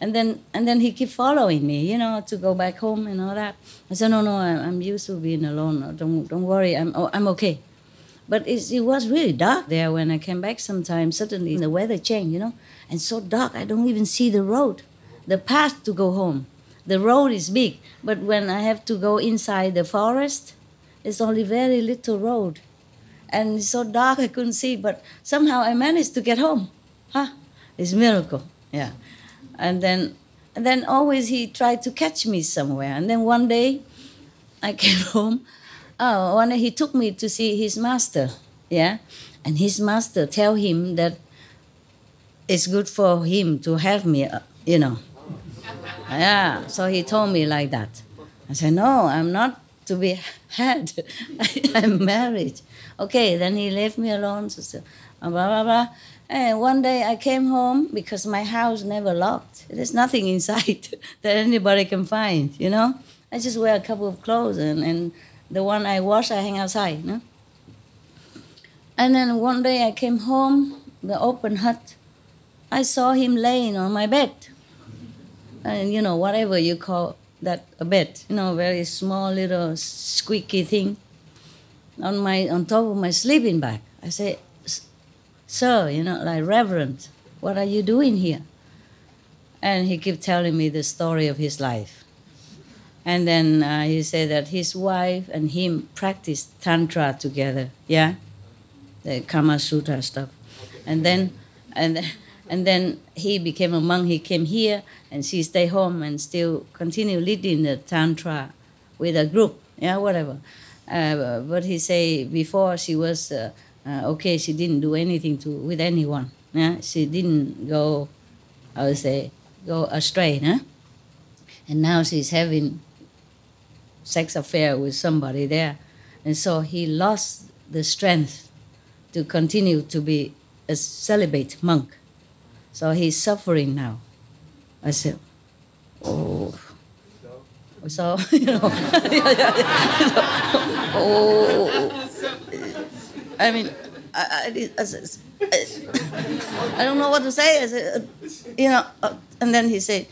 And then he kept following me, to go back home and all that. I said, no, I'm used to being alone. Don't worry, I'm okay. But it was really dark there when I came back sometimes. Suddenly the weather changed, and so dark I don't even see the road, the path to go home. The road is big, but when I have to go inside the forest, it's only very little road. And it's so dark I couldn't see, but somehow I managed to get home. It's a miracle, yeah. And then always he tried to catch me somewhere. And then one day I came home. One day he took me to see his master, yeah. And his master tell him that it's good for him to have me, Yeah, so he told me like that. I said, no, I'm not to be had. I'm married. Okay, then he left me alone. So blah, blah, blah. And one day I came home because my house never locked. There's nothing inside that anybody can find, I just wear a couple of clothes and the one I wash, I hang outside, And then one day I came home, the open hut. I saw him laying on my bed. And, whatever you call that, a bed, very small little squeaky thing on top of my sleeping bag. I say, sir, like reverend, what are you doing here? And he kept telling me the story of his life. And then he said that his wife and him practiced Tantra together, yeah? The Kama Sutra stuff. And then he became a monk, he came here, and she stayed home and still continue leading the Tantra with a group, yeah, whatever. But he say before she was, okay, she didn't do anything with anyone, yeah? She didn't go, I would say, go astray, huh? And now she's having sex affair with somebody there. And so he lost the strength to continue to be a celibate monk. So he's suffering now. I said, oh. So, oh. I mean, I don't know what to say. I said, And then he said,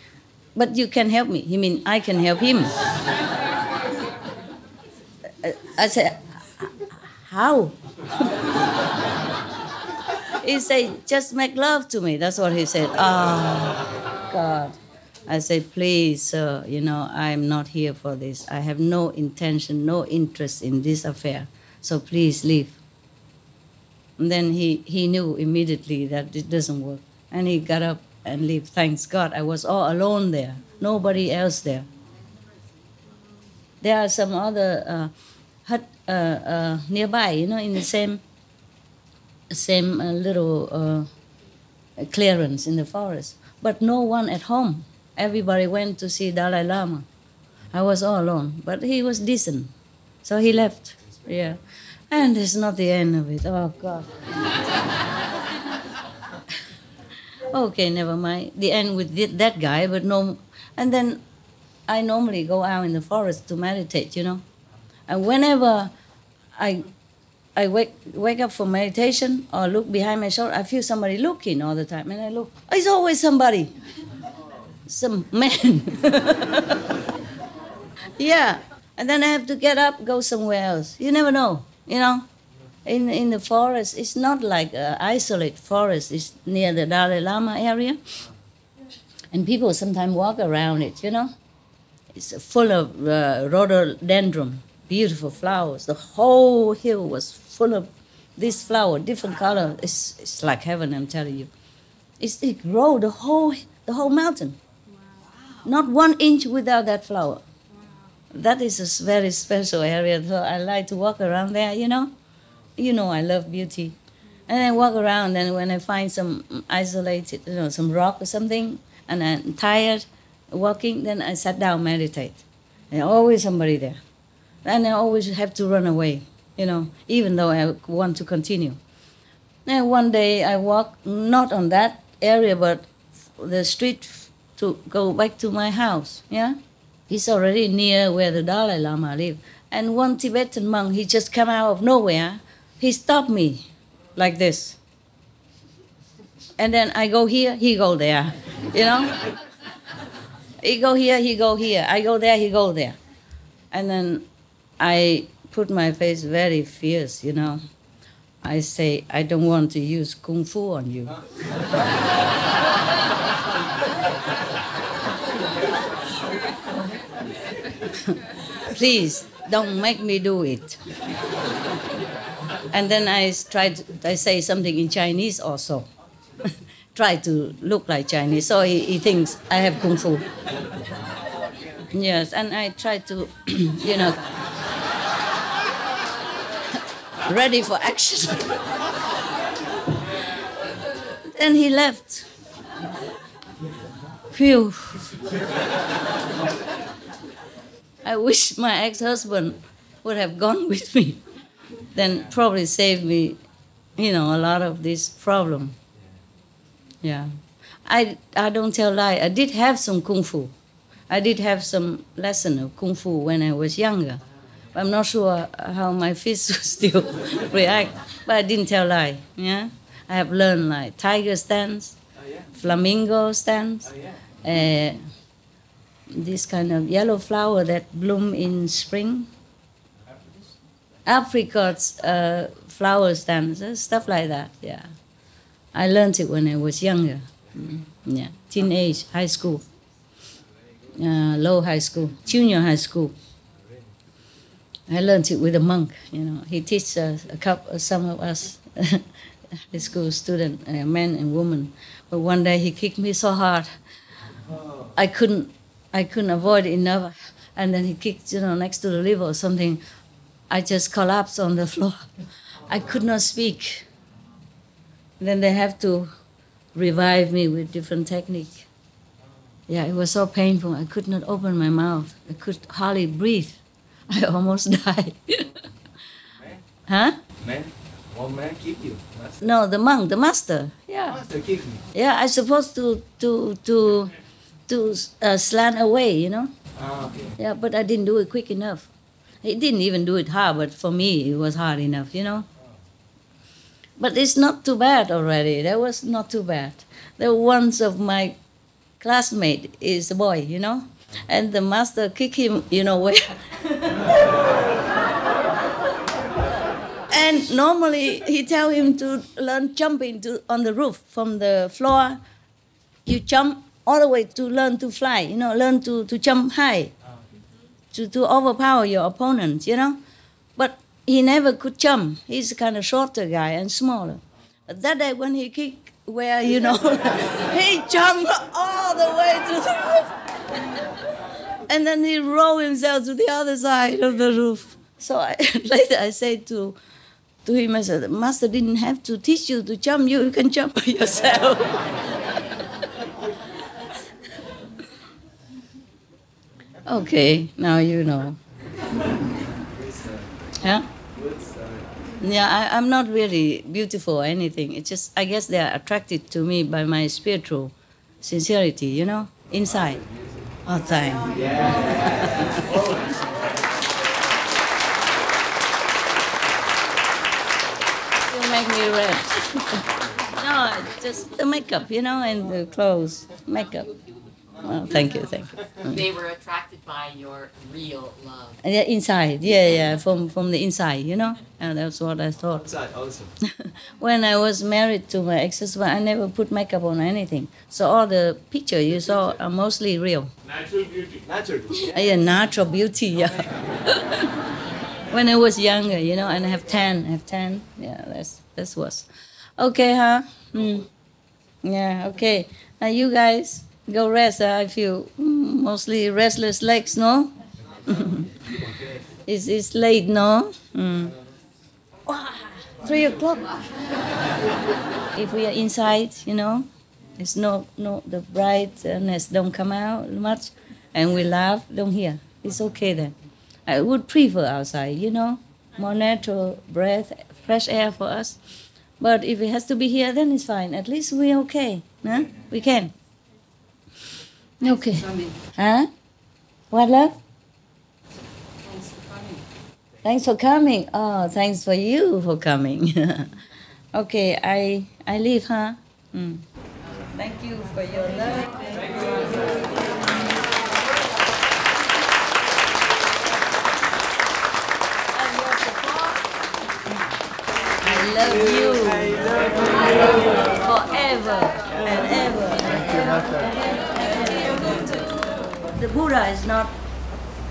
but you can help me. He mean, I can help him. I said, how? He said, just make love to me. That's what he said. Oh, God. I said, please, sir, I'm not here for this. I have no intention, no interest in this affair. So please leave. And then he knew immediately that it doesn't work. And he got up and left. Thanks God, I was all alone there. Nobody else there. There are some other hut nearby, in the same little clearance in the forest. But no one at home. Everybody went to see Dalai Lama. I was all alone, but he was decent. So he left, yeah. And it's not the end of it, oh God. Okay, never mind. The end with that guy, but no. And then I normally go out in the forest to meditate, And whenever I wake up for meditation or look behind my shoulder, I feel somebody looking all the time. And I look, it's always somebody. Some man. Yeah. And then I have to get up, go somewhere else. You never know, In the forest, it's not like an isolated forest. It's near the Dalai Lama area. And people sometimes walk around it, It's full of rhododendron, beautiful flowers. The whole hill was full of this flower, different color. It's like heaven, I'm telling you. It grow the whole mountain. Not 1 inch without that flower. That is a very special area, so I like to walk around there, I love beauty. And I walk around, and when I find some isolated, some rock or something, and I'm tired walking, then I sat down, meditate. There's always somebody there. And I always have to run away, even though I want to continue. And one day I walk, not on that area, but the street to go back to my house, yeah? He's already near where the Dalai Lama live. And one Tibetan monk, he just come out of nowhere. He stopped me like this. And then I go here, he go there, He go here, he go here. I go there, he go there. And then I put my face very fierce, I say, I don't want to use Kung Fu on you. Please, don't make me do it. And then I say something in Chinese also. Try to look like Chinese, so he thinks I have Kung Fu. Yes, and I try to, ready for action. Then he left. Phew. I wish my ex-husband would have gone with me. Then probably saved me, a lot of this problem. Yeah. I don't tell lie. I did have some Kung Fu. I did have some lesson of Kung Fu when I was younger. I'm not sure how my fists will still react, but I didn't tell lie. Yeah, I have learned like tiger stance, flamingo stance, this kind of yellow flower that bloom in spring, apricots, flower stance, stuff like that. Yeah, I learned it when I was younger. Yeah, teenage, high school, low high school, junior high school. I learned it with a monk. He teaches some of us high school students, men and women. But one day he kicked me so hard, I couldn't avoid it enough. And then he kicked, next to the liver or something. I just collapsed on the floor. I could not speak. Then they have to revive me with different technique. Yeah, it was so painful. I could not open my mouth. I could hardly breathe. I almost died. Huh? Man? One man kicked you? Master? No, the monk, the master. Yeah. Master kicked me? Yeah, I supposed to slant away, Okay. Yeah, but I didn't do it quick enough. He didn't even do it hard, but for me it was hard enough, But it's not too bad already. That was not too bad. There were ones of my classmate is a boy, you know, and the master kick him, you know, where. And normally he tell him to learn jumping on the roof from the floor. You jump all the way to learn to fly, you know, learn to jump high, to overpower your opponent, you know. But he never could jump. He's a kind of shorter guy and smaller. But that day when he kicked, where, you know, he jumped all the way to the roof. And then he rolled himself to the other side of the roof. So later I said to him, I said, the master didn't have to teach you to jump. You can jump by yourself. Okay, now you know. Yeah? Yeah, I'm not really beautiful or anything. It's just, I guess they are attracted to me by my spiritual sincerity, you know, inside. Oh, thanks. You make me red. No, just the makeup, you know, and the clothes, makeup. Oh, thank you. They were attracted by your real love. Yeah, inside, yeah, from the inside, you know, and that's what I thought. Inside, awesome. When I was married to my ex-husband, I never put makeup on anything, so all the pictures you saw are mostly real. Natural beauty. Natural beauty. Yeah, natural beauty. Yeah. When I was younger, you know, and I have tan. Yeah, that's was. Okay, huh? Yeah. Okay. Now you guys. Go rest. I feel mostly restless legs, no? It's late, no? 3 o'clock. If we are inside, you know, it's no the brightness don't come out much, and we laugh, don't hear. It's okay then. I would prefer outside, you know, more natural breath, fresh air for us. But if it has to be here, then it's fine. At least we're okay. Huh? We can. Okay. Huh? What, love? Thanks for coming. Oh, thanks for you for coming. Okay, I leave, huh? Thank you for your love. And your support. I love you. Forever and ever. The Buddha is not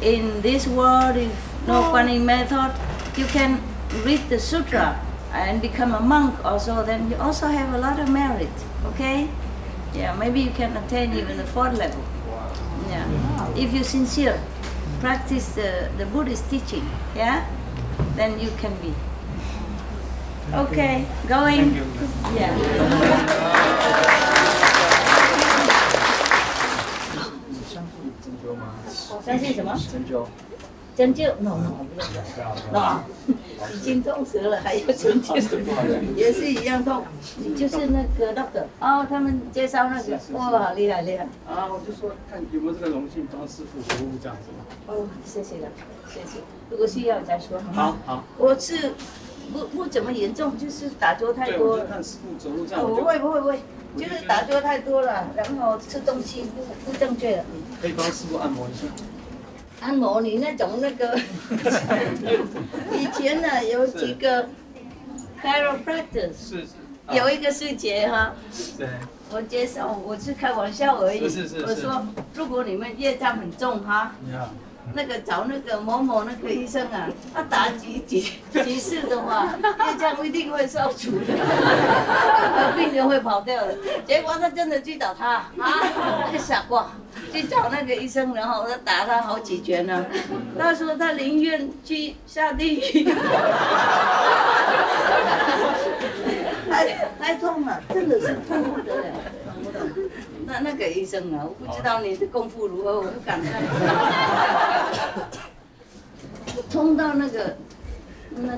in this world, if no funny method. You can read the sutra and become a monk also, then you also have a lot of merit, okay? Yeah, maybe you can attain even the 4th level. Yeah, if you're sincere, practice the Buddhist teaching, yeah? Then you can be. Okay, going? Yeah. 相信什么？针灸 ？No， 已经痛死了，还要针灸，也是一样痛。你就是那个 doctor 哦，他们介绍那个，哇，好厉害。啊，我就说看有没有这个荣幸帮师父服务这样子。哦，谢谢了，谢谢。如果需要再说。好。我是不怎么严重，就是打坐太多了。对，我就看师父走路这样。不会，就是打坐太多了，然后吃东西不正确了。可以帮师父按摩一下。按摩你那种那个，以前呢有几个 chiropractors， 是，有一个是姐哈，对，我介绍我是开玩笑而已，是，我说如果你们业障很重哈，那个找那个某某那个医生啊，他打几次的话，业障一定会消除的，病人会跑掉的。结果他真的去找他啊，那个傻瓜。去找那个医生，然后他打他好几拳呢。他说他宁愿去下地狱，太痛了，真的是痛不得了，痛不得。那个医生啊，我不知道你的功夫如何，我不敢看。痛到那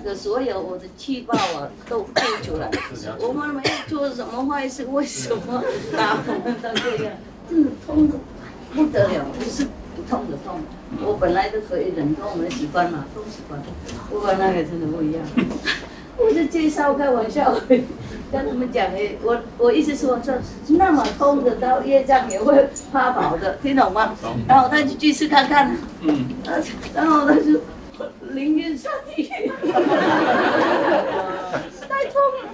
个所有我的气泡啊都吐出来。我们没有做什么坏事，为什么打我们到这样？真的痛的。不得了，不是不痛的痛，我本来都可以忍痛，我们习惯嘛，都习惯。不过那个真的不一样，我是介绍开玩笑而已。跟他们讲诶，我意思说那么痛的刀，业障也会怕跑的，听懂吗？然后他就去试看看，然后他就淋晕上去，太痛了。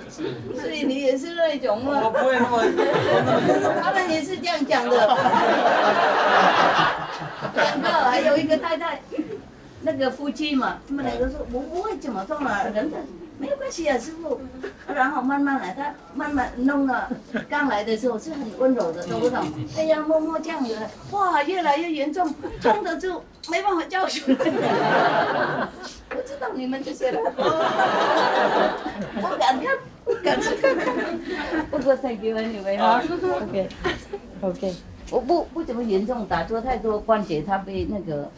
所以你也是那种吗？我不会那么。他们也是这样讲的。2个，还有一个太太，那个夫妻嘛，他们2个说我不会怎么痛啊，人的没有关系啊，师傅。然后慢慢来，他慢慢弄了。刚来的时候是很温柔的，懂不懂？哎呀，摸摸这样子，哇，越来越严重，痛的就没办法叫出来。我知道你们这些人，不敢看，不敢去看。不过 thank you anyway 哈 ，OK，我不怎么严重，打坐太多关节，他被那个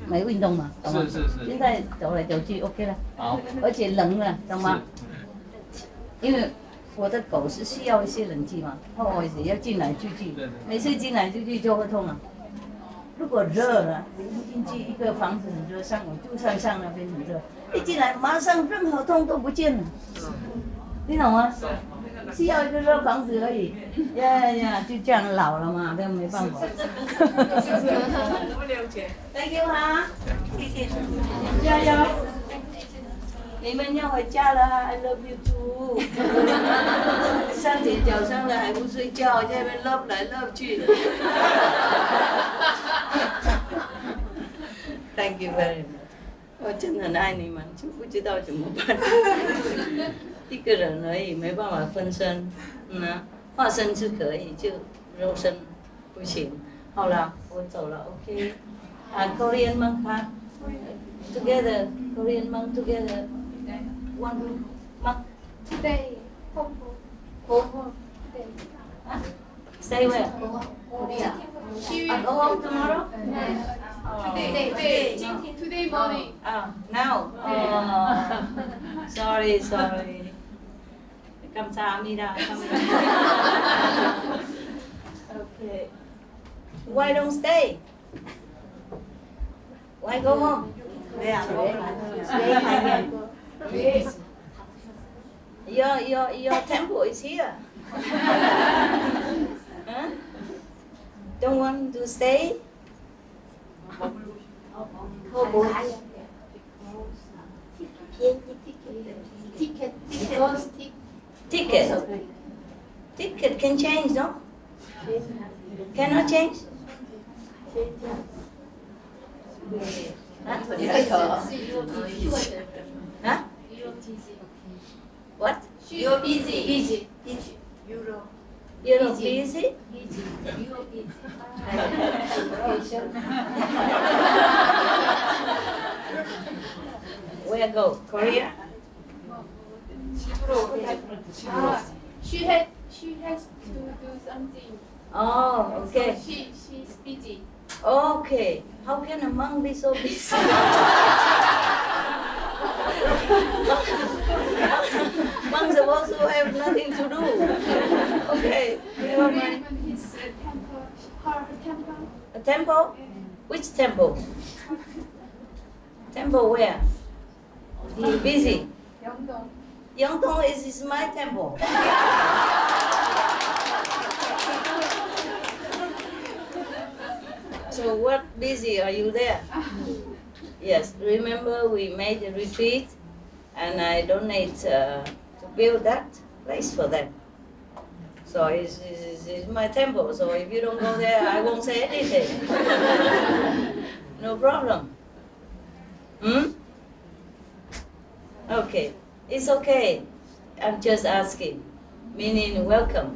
没运动嘛，懂吗？是。现在走来走去 OK 了，好，而且冷了，懂吗？因为我的狗是需要一些冷气嘛，我也要进来出去，每次进来出去就会痛了。如果热了，进去一个房子很热，上我就上那边很热，一进来马上任何痛都不见了，你懂吗？需要一个热房子而已，呀，就这样老了嘛，这样没办法。Thank you 哈，加油！你们要回家了 ，I love you too。3点早上了还不睡觉，在那边 love 来 love 去。Thank you very much。我真的很爱你们，就不知道怎么办。一个人而已，没办法分身。化身是可以，就肉身不行。好了，我走了 ，OK。Korean monk 哈 ，together Korean monk together。One month. Today, home. Stay where? Korea. Go home tomorrow? Today morning. Now? Sorry. 감사합니다. Okay. Why don't stay? Why go home? Stay. Your temple is here. Huh? Don't want to stay? Ticket can change, no? Cannot change? Huh? What? You're busy. Euro busy? Where go? Korea? She has to do something. Oh, okay. So she's busy. Okay. How can a monk be so busy? Monks supposed to have nothing to do. Okay. Never mind. His temple, her temple. A temple? Which temple? Temple where? He's busy. Yeongdong is my temple. So what busy are you there? Yes, remember we made a retreat and I donate to build that place for them. So it's my temple, so if you don't go there, I won't say anything. No problem. Okay, it's okay. I'm just asking, meaning welcome.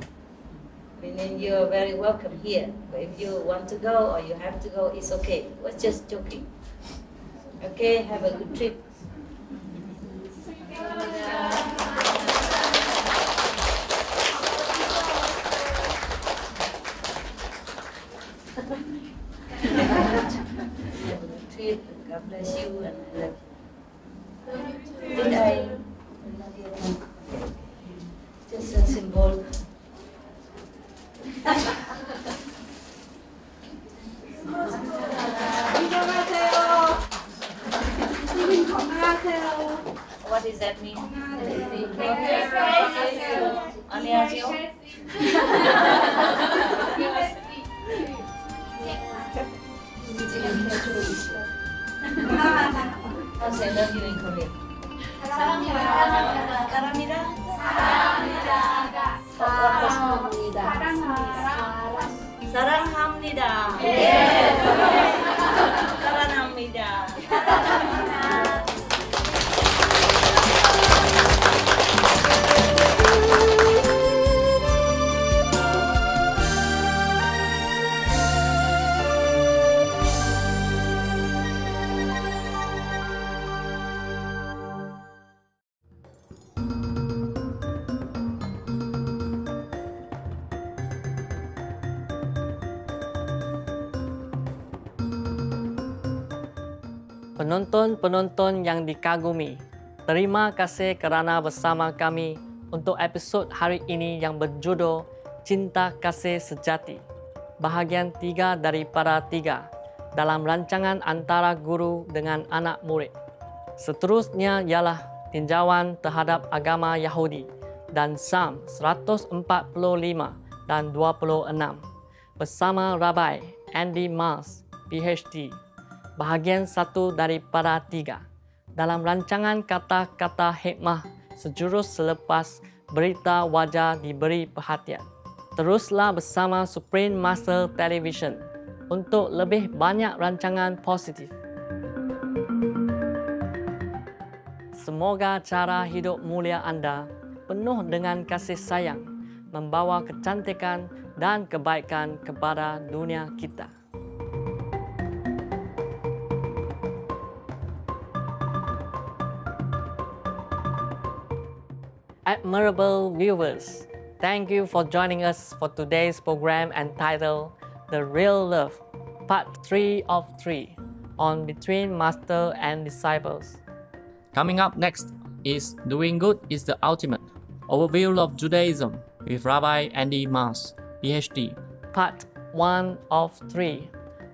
Meaning you're very welcome here. But if you want to go or you have to go, it's okay. We're just joking. Okay, have a good trip. God bless you and I love you. Did I? Just a symbol. What What does that mean? I'll say love you in Korean. 사랑합니다. 사랑합니다. 사랑합니다. Penonton-penonton yang dikagumi, terima kasih kerana bersama kami untuk episod hari ini yang berjudul Cinta Kasih Sejati, bahagian 3 daripada 3 dalam rancangan antara guru dengan anak murid. Seterusnya ialah tinjauan terhadap agama Yahudi dan Psalm 145 dan 26 bersama Rabbi Andy Mars, PhD, bahagian 1 daripada 3 dalam rancangan kata-kata hikmah sejurus selepas berita wajah diberi perhatian. Teruslah bersama Supreme Master Television untuk lebih banyak rancangan positif. Semoga cara hidup mulia anda penuh dengan kasih sayang, membawa kecantikan dan kebaikan kepada dunia kita. Admirable viewers, thank you for joining us for today's program entitled The Real Love, Part 3 of 3 on Between Master and Disciples. Coming up next is Doing Good is the Ultimate, Overview of Judaism with Rabbi Andy Mars, PhD. Part 1 of 3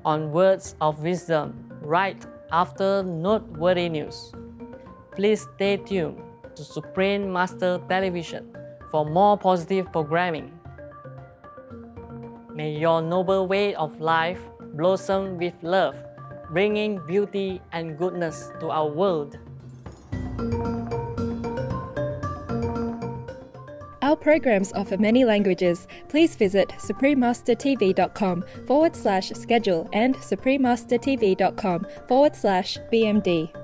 on Words of Wisdom right after noteworthy news. Please stay tuned to Supreme Master Television for more positive programming. May your noble way of life blossom with love, bringing beauty and goodness to our world. Our programs offer many languages. Please visit suprememastertv.com/schedule and suprememastertv.com/BMD.